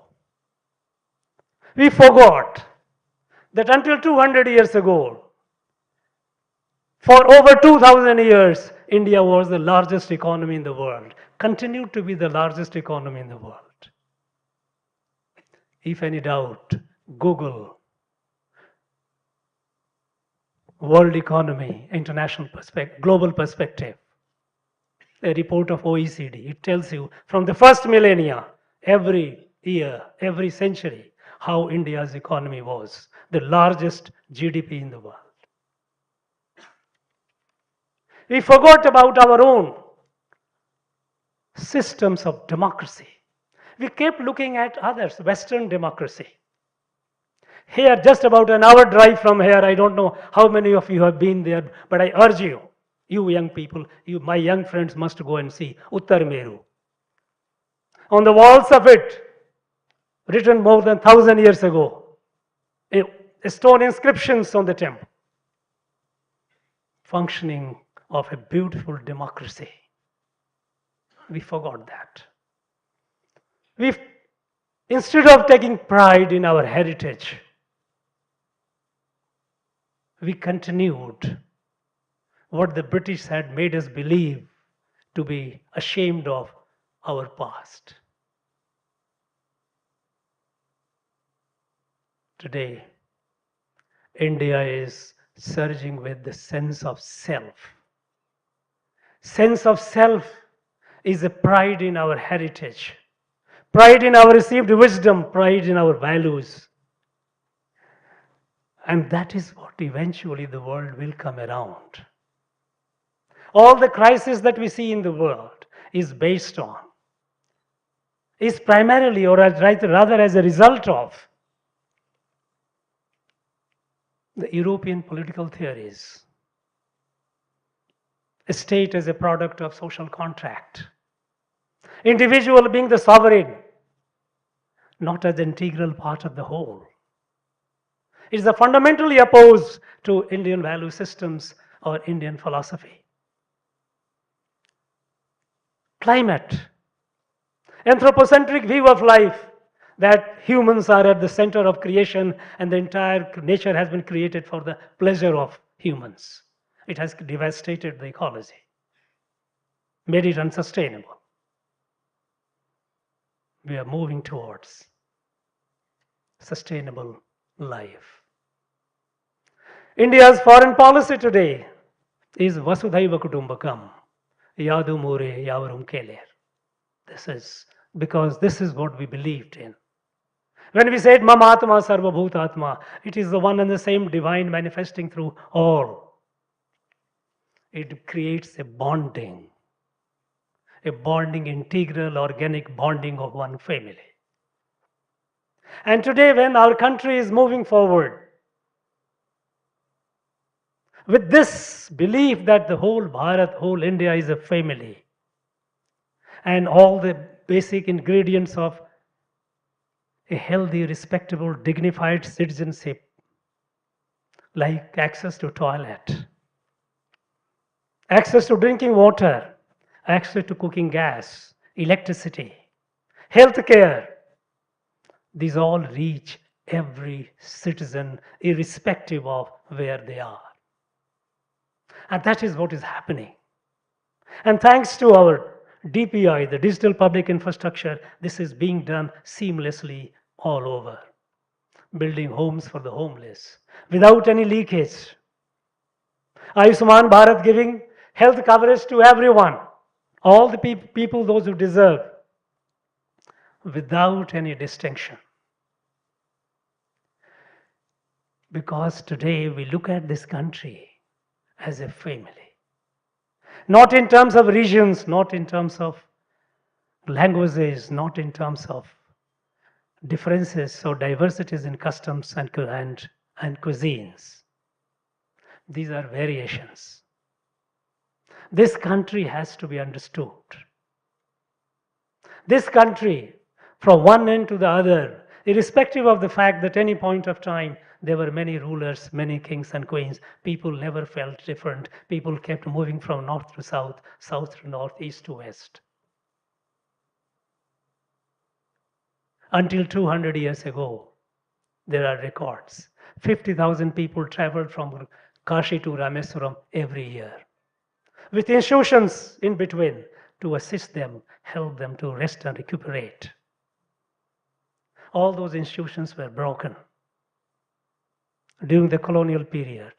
We forgot that until 200 years ago, for over 2000 years, India was the largest economy in the world, continued to be the largest economy in the world. If any doubt, Google, world economy, international perspective, global perspective, a report of OECD. It tells you from the first millennia, every year, every century, how India's economy was, the largest GDP in the world. We forgot about our own systems of democracy. We kept looking at others, Western democracy. Here, just about an hour drive from here, I don't know how many of you have been there, but I urge you, you young people, my young friends must go and see Uttar Meru. On the walls of it, written more than 1,000 years ago, stone inscriptions on the temple, functioning of a beautiful democracy. We forgot that. Instead of taking pride in our heritage, we continued what the British had made us believe to be ashamed of our past. Today, India is surging with the sense of self. Sense of self is a pride in our heritage, pride in our received wisdom, pride in our values. And that is what eventually the world will come around. All the crisis that we see in the world is based on, is primarily or rather as a result of the European political theories. A state as a product of social contract. Individual being the sovereign, not as an integral part of the whole. It is fundamentally opposed to Indian value systems or Indian philosophy. Climate, anthropocentric view of life, that humans are at the center of creation and the entire nature has been created for the pleasure of humans. It has devastated the ecology, made it unsustainable. We are moving towards sustainable life. India's foreign policy today is Vasudhaiva Kutumbakam, Yadu More Yavarum Keler. This is because this is what we believed in. When we said Mama Atma Sarva Bhutatma, it is the one and the same divine manifesting through all. It creates a bonding, integral, organic bonding of one family. And today, when our country is moving forward with this belief that the whole Bharat, whole India is a family, and all the basic ingredients of a healthy, respectable, dignified citizenship, like access to toilet, access to drinking water, access to cooking gas, electricity, health care, these all reach every citizen irrespective of where they are. And that is what is happening. And thanks to our DPI, the digital public infrastructure, this is being done seamlessly all over. Building homes for the homeless without any leakage. Ayushman Bharat giving health coverage to everyone, all the people, those who deserve, without any distinction. Because today we look at this country as a family. Not in terms of regions, not in terms of languages, not in terms of differences or diversities in customs and cuisines. These are variations. This country has to be understood. This country, from one end to the other, irrespective of the fact that any point of time there were many rulers, many kings and queens, people never felt different. People kept moving from north to south, south to north, east to west. Until 200 years ago, there are records. 50,000 people traveled from Kashi to Rameswaram every year, with institutions in between to assist them, help them to rest and recuperate. All those institutions were broken during the colonial period.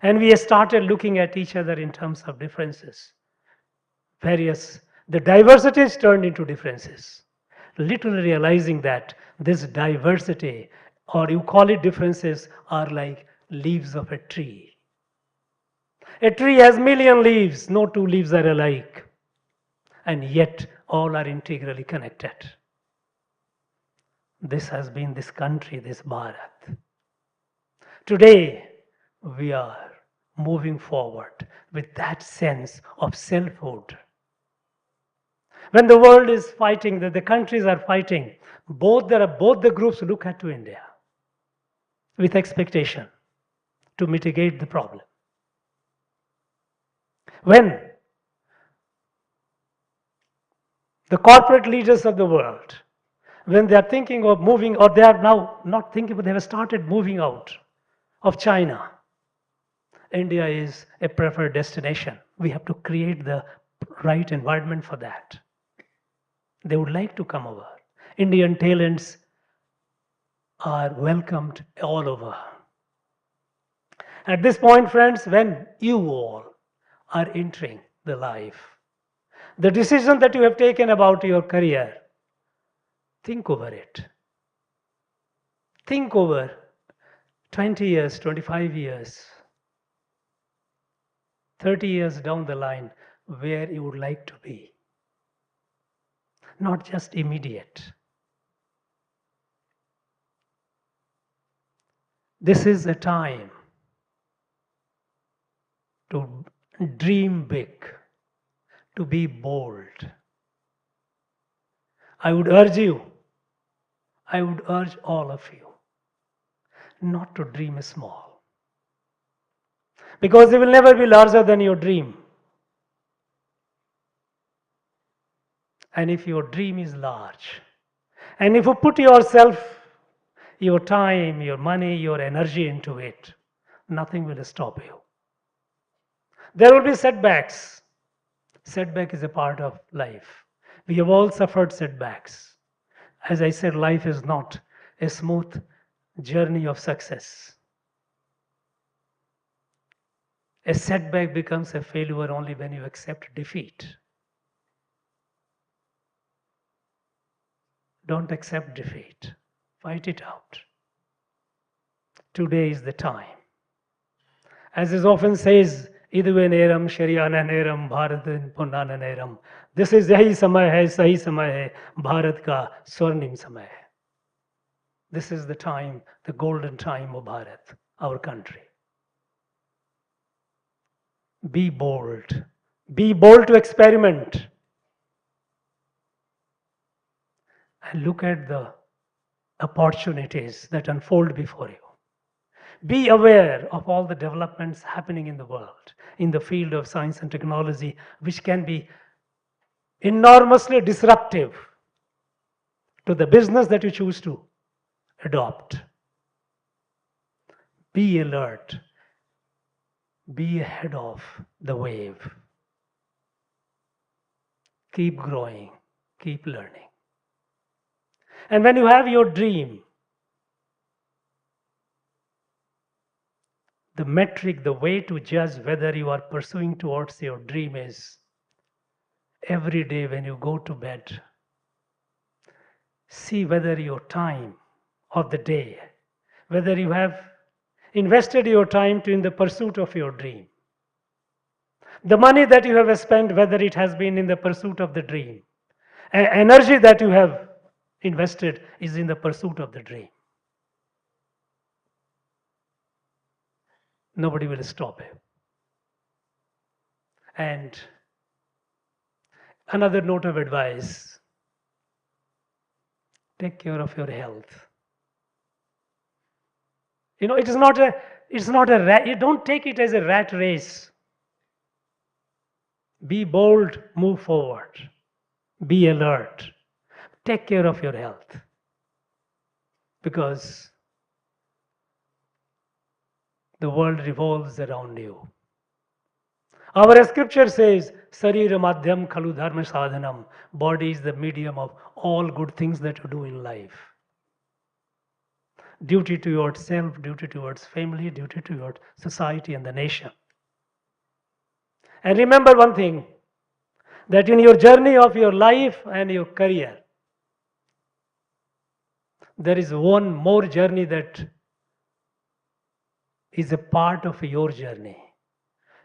And we started looking at each other in terms of differences. The diversities turned into differences. Literally realizing that this diversity, or you call it differences, are like leaves of a tree. A tree has million leaves, no two leaves are alike. And yet all are integrally connected. This has been this country, this Bharat. Today, we are moving forward with that sense of selfhood. When the world is fighting, the countries are fighting, both the groups look at to India with expectation to mitigate the problem. When the corporate leaders of the world, when they are thinking of moving, or they are now not thinking, but they have started moving out of China, India is a preferred destination. We have to create the right environment for that. They would like to come over. Indian talents are welcomed all over. At this point, friends, when you all are entering the life, the decision that you have taken about your career, Think over it. Think over 20 years, 25 years, 30 years down the line, where you would like to be. Not just immediate. This is a time to dream big, to be bold. I would urge all of you, not to dream small. Because you will never be larger than your dream. And if your dream is large, and if you put yourself, your time, your money, your energy into it, nothing will stop you. There will be setbacks. Setback is a part of life. We have all suffered setbacks. As I said, life is not a smooth journey of success. A setback becomes a failure only when you accept defeat. Don't accept defeat. Fight it out. Today is the time. As is often says, Iduve neram, Shariyana neram, Bharatin Punana neram. This is yahi samay hai, sahi samay hai, Bharat ka swarnim samay hai. This is the time, the golden time of Bharat, our country. Be bold. Be bold to experiment. And look at the opportunities that unfold before you. Be aware of all the developments happening in the world, in the field of science and technology, which can be enormously disruptive to the business that you choose to adopt. Be alert. Be ahead of the wave. Keep growing. Keep learning. And when you have your dream, the metric, the way to judge whether you are pursuing towards your dream is every day when you go to bed, see whether your time of the day, whether you have invested your time in the pursuit of your dream. The money that you have spent, whether it has been in the pursuit of the dream. Energy that you have invested is in the pursuit of the dream. Nobody will stop you. And another note of advice, take care of your health. You know, it's not a rat, you don't take it as a rat race. Be bold, move forward. Be alert. Take care of your health. Because the world revolves around you. Our scripture says, Sarira madhyam khalu dharma sadhanam. Body is the medium of all good things that you do in life. Duty towards self, duty towards family, duty towards society and the nation. And remember one thing, that in your journey of your life and your career, there is one more journey that is a part of your journey.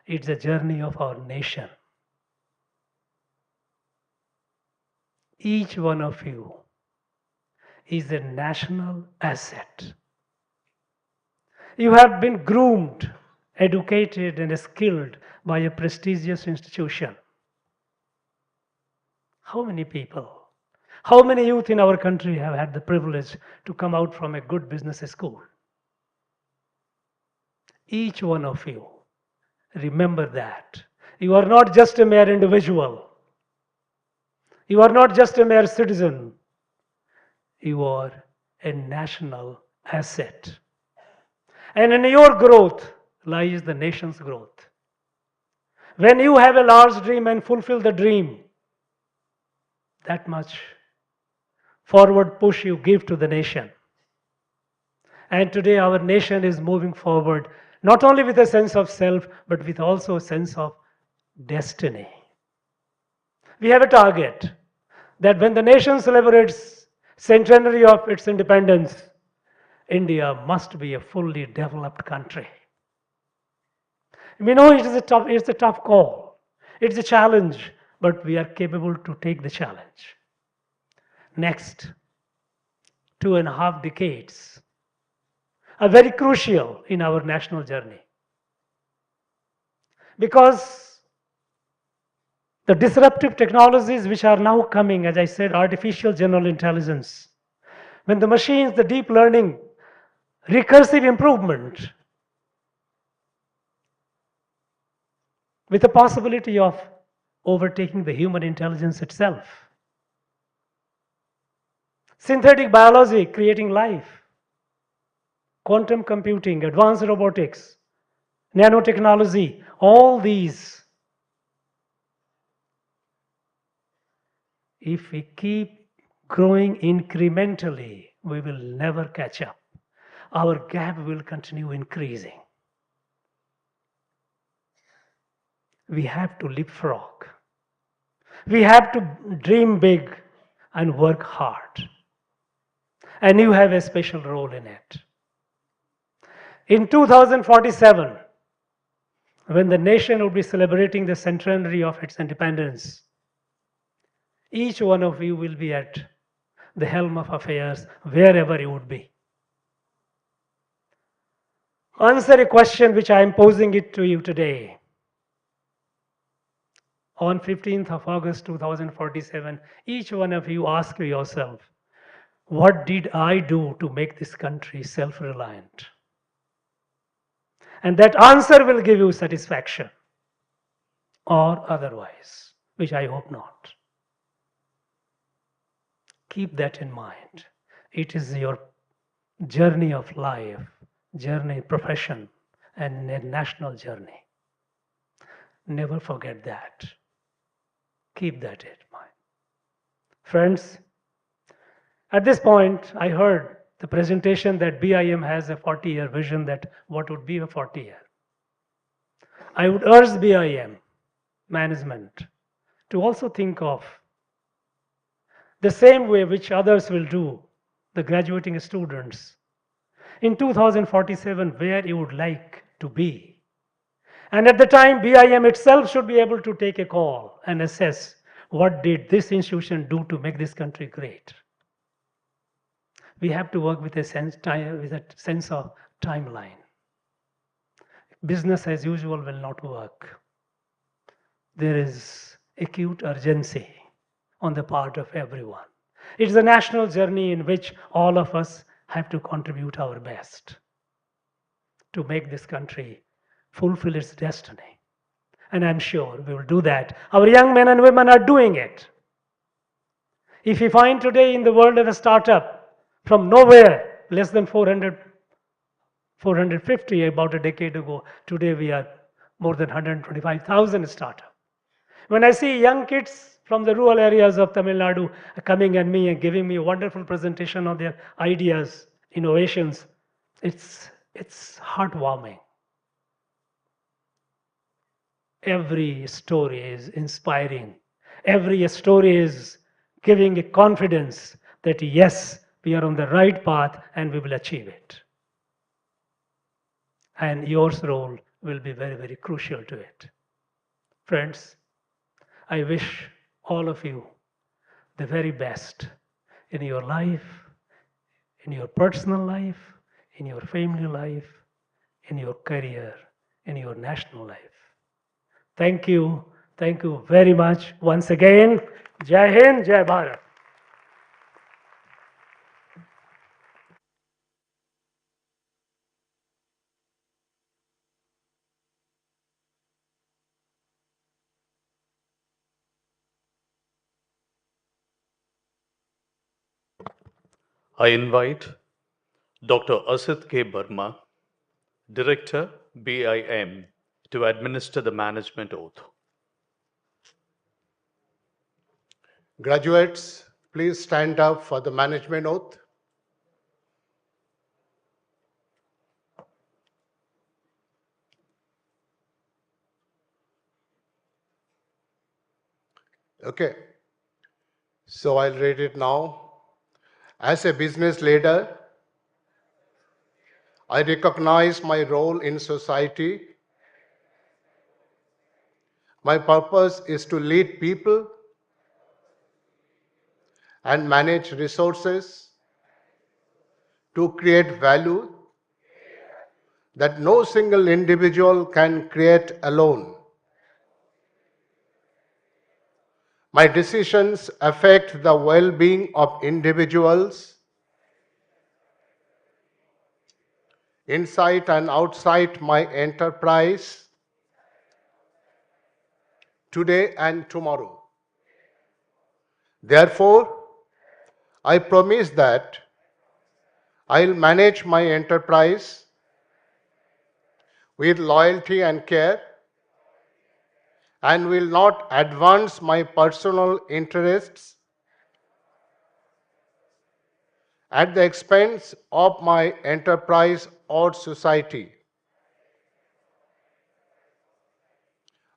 It's a journey of our nation. Each one of you is a national asset. You have been groomed, educated, and skilled by a prestigious institution. How many people, how many youth in our country have had the privilege to come out from a good business school? Each one of you, remember that. You are not just a mere individual. You are not just a mere citizen. You are a national asset. And in your growth lies the nation's growth. When you have a large dream and fulfill the dream, that much forward push you give to the nation. And today our nation is moving forward, not only with a sense of self, but with also a sense of destiny. We have a target that when the nation celebrates centenary of its independence, India must be a fully developed country. We know it's a tough call. It's a challenge, but we are capable to take the challenge. Next 2.5 decades are very crucial in our national journey because the disruptive technologies which are now coming, as I said, artificial general intelligence, when the machines, the deep learning, recursive improvement, with the possibility of overtaking the human intelligence itself, synthetic biology creating life, quantum computing, advanced robotics, nanotechnology, all these, if we keep growing incrementally, we will never catch up. Our gap will continue increasing. We have to leapfrog. We have to dream big and work hard. And you have a special role in it. In 2047, when the nation will be celebrating the centenary of its independence, each one of you will be at the helm of affairs, wherever you would be. Answer a question which I am posing it to you today. On 15th of August 2047, each one of you ask yourself, what did I do to make this country self-reliant? And that answer will give you satisfaction or otherwise, which I hope not. Keep that in mind. It is your journey of life, journey, profession, and a national journey. Never forget that. Keep that in mind. Friends, at this point, I heard the presentation that BIM has a 40-year vision that what would be a 40-year. I would urge BIM management to also think of the same way which others will do, the graduating students, in 2047, where you would like to be. And at the time, BIM itself should be able to take a call and assess what did this institution do to make this country great. We have to work with a sense of timeline. Business as usual will not work. There is acute urgency on the part of everyone. It's a national journey in which all of us have to contribute our best to make this country fulfill its destiny. And I'm sure we will do that. Our young men and women are doing it. If you find today in the world of a startup, from nowhere, less than 450 about a decade ago, today we are more than 125,000 startups. When I see young kids from the rural areas of Tamil Nadu coming at me and giving me a wonderful presentation on their ideas, innovations, it's heartwarming. Every story is inspiring. Every story is giving a confidence that yes, we are on the right path and we will achieve it. And your role will be very, very crucial to it. Friends, I wish all of you the very best in your life, in your personal life, in your family life, in your career, in your national life. Thank you. Thank you very much once again. Jai Hind, Jai Bharat. I invite Dr. Asit K. Burma, Director, BIM, to administer the management oath. Graduates, please stand up for the management oath. Okay, so I'll read it now. As a business leader, I recognize my role in society. My purpose is to lead people and manage resources to create value that no single individual can create alone. My decisions affect the well-being of individuals inside and outside my enterprise today and tomorrow. Therefore, I promise that I'll manage my enterprise with loyalty and care and will not advance my personal interests at the expense of my enterprise or society.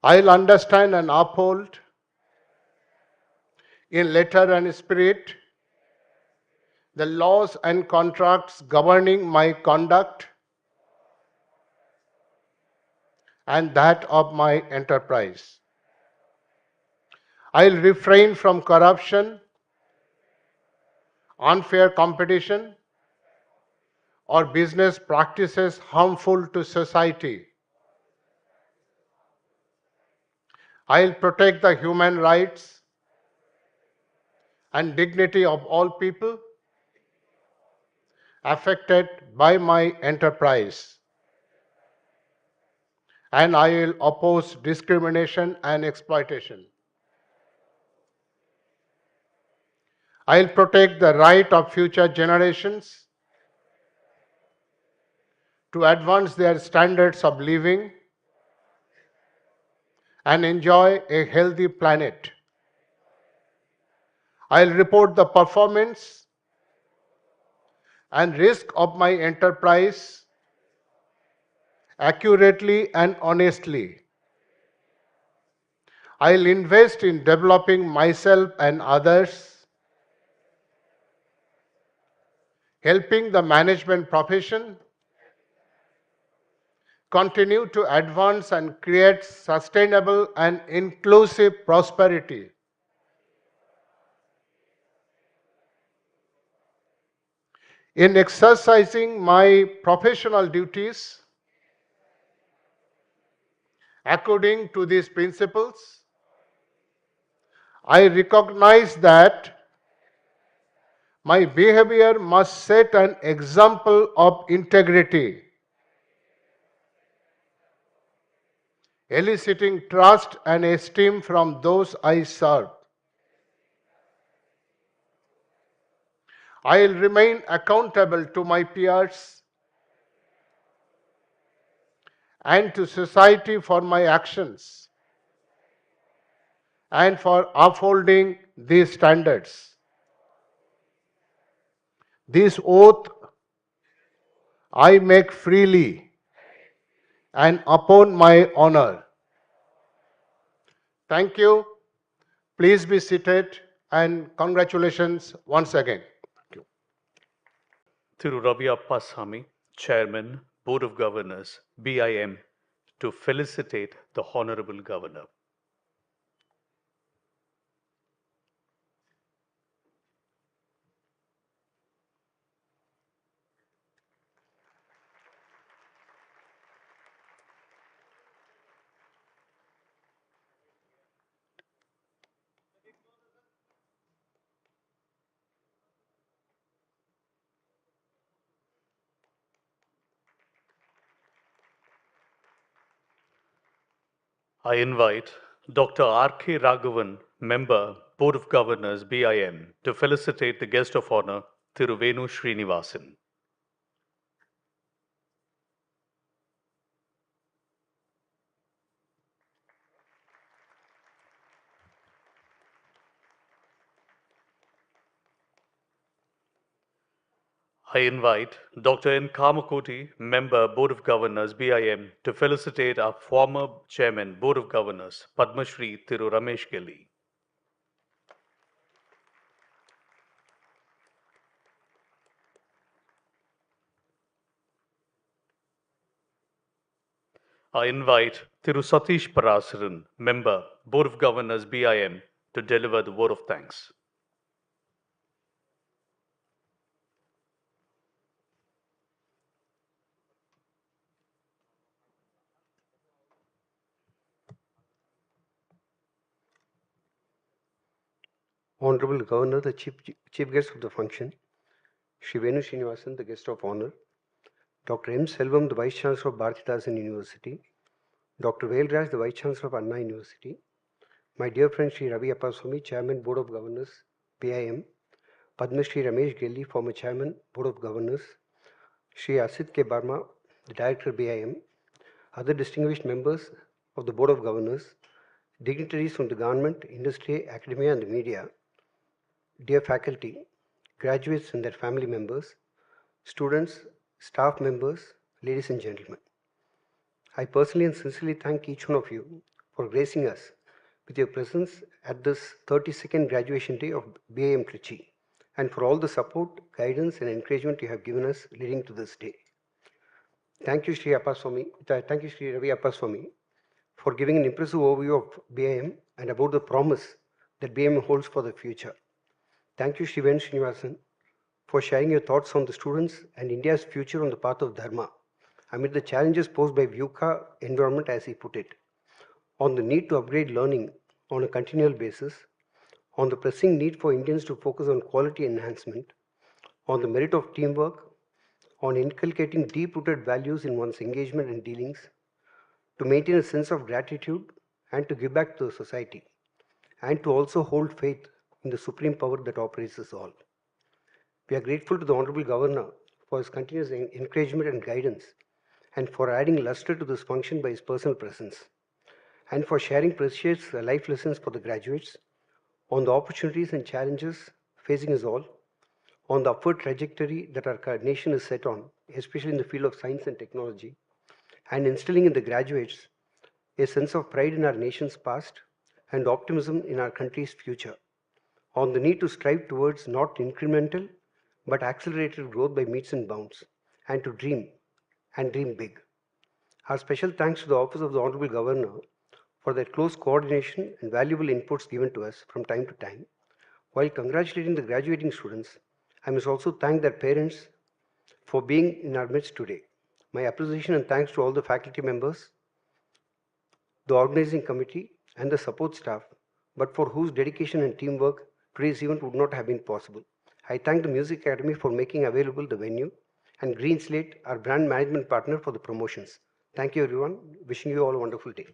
I'll understand and uphold in letter and spirit the laws and contracts governing my conduct and that of my enterprise. I'll refrain from corruption, unfair competition, or business practices harmful to society. I'll protect the human rights and dignity of all people affected by my enterprise. And I will oppose discrimination and exploitation. I'll protect the right of future generations to advance their standards of living and enjoy a healthy planet. I'll report the performance and risk of my enterprise accurately and honestly. I'll invest in developing myself and others, helping the management profession continue to advance and create sustainable and inclusive prosperity. In exercising my professional duties according to these principles, I recognize that my behavior must set an example of integrity, eliciting trust and esteem from those I serve. I will remain accountable to my peers and to society for my actions and for upholding these standards. This oath I make freely and upon my honor. Thank you. Please be seated and congratulations once again. Thank you. Tiruchirappalli, Chairman, Board of Governors, BIM, to felicitate the Honorable Governor. I invite Dr. R.K. Raghavan, Member, Board of Governors, BIM, to felicitate the guest of honor, Thiru Srinivasan. I invite Dr. N. Kamakoti, Member, Board of Governors, BIM, to felicitate our former Chairman, Board of Governors, Padma Shri Thiru Ramesh Gelli. I invite Thiru Satish Parasiran, Member, Board of Governors, BIM, to deliver the vote of thanks. Honorable Governor, the chief guest of the function, Shri Venu Srinivasan, the guest of honor, Dr. M. Selvam, the Vice Chancellor of Bharathidasan University, Dr. Velraj, the Vice Chancellor of Anna University, my dear friend Shri Ravi Appaswamy, Chairman, Board of Governors, BIM, Padma Shri Ramesh Gelli, former Chairman, Board of Governors, Shri Asit K. Barma, the Director, BIM, other distinguished members of the Board of Governors, dignitaries from the government, industry, academia, and the media, dear faculty, graduates and their family members, students, staff members, ladies and gentlemen. I personally and sincerely thank each one of you for gracing us with your presence at this 32nd graduation day of BIM Trichy and for all the support, guidance and encouragement you have given us leading to this day. Thank you, Shri Ravi Appaswamy, for giving an impressive overview of BIM and about the promise that BIM holds for the future. Thank you, Shri Venu Srinivasan, for sharing your thoughts on the students and India's future on the path of Dharma, amid the challenges posed by VUCA environment, as he put it, on the need to upgrade learning on a continual basis, on the pressing need for Indians to focus on quality enhancement, on the merit of teamwork, on inculcating deep-rooted values in one's engagement and dealings, to maintain a sense of gratitude and to give back to the society, and to also hold faith in the supreme power that operates us all. We are grateful to the Honorable Governor for his continuous encouragement and guidance, and for adding luster to this function by his personal presence, and for sharing precious life lessons for the graduates on the opportunities and challenges facing us all, on the upward trajectory that our nation is set on, especially in the field of science and technology, and instilling in the graduates a sense of pride in our nation's past and optimism in our country's future, on the need to strive towards not incremental but accelerated growth by metes and bounds, and to dream and dream big. Our special thanks to the Office of the Honorable Governor for their close coordination and valuable inputs given to us from time to time. While congratulating the graduating students, I must also thank their parents for being in our midst today. My appreciation and thanks to all the faculty members, the organizing committee, and the support staff, but for whose dedication and teamwork today's event would not have been possible. I thank the Music Academy for making available the venue and Green Slate, our brand management partner, for the promotions. Thank you, everyone. Wishing you all a wonderful day.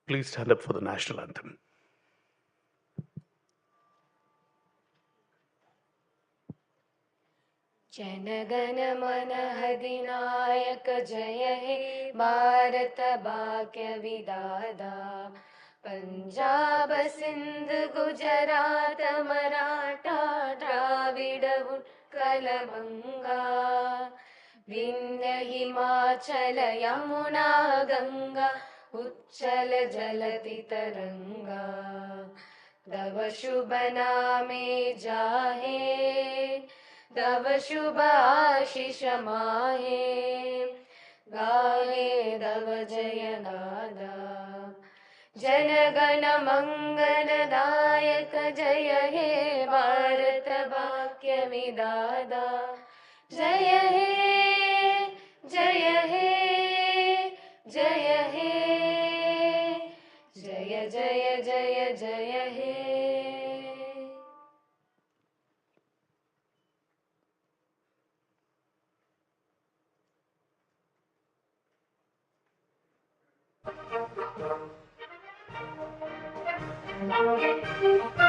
Please stand up for the national anthem. जनगण मन अधिनायक जय हे भारत भाग्य विधाता पंजाब सिंध गुजरात मराठा द्राविड उत्कल गंगा विंध्य हिमाचल यमुना गंगा उच्चल जलति तरंगा तव शुभ नामे जाहे तव शुभ आशीष माहे गाहे तव जय गादा जन गण मंगल दायक जय हे भारत भाग्य विधाता जय हे जय हे जय हे जय जय जय जय हे Thank you.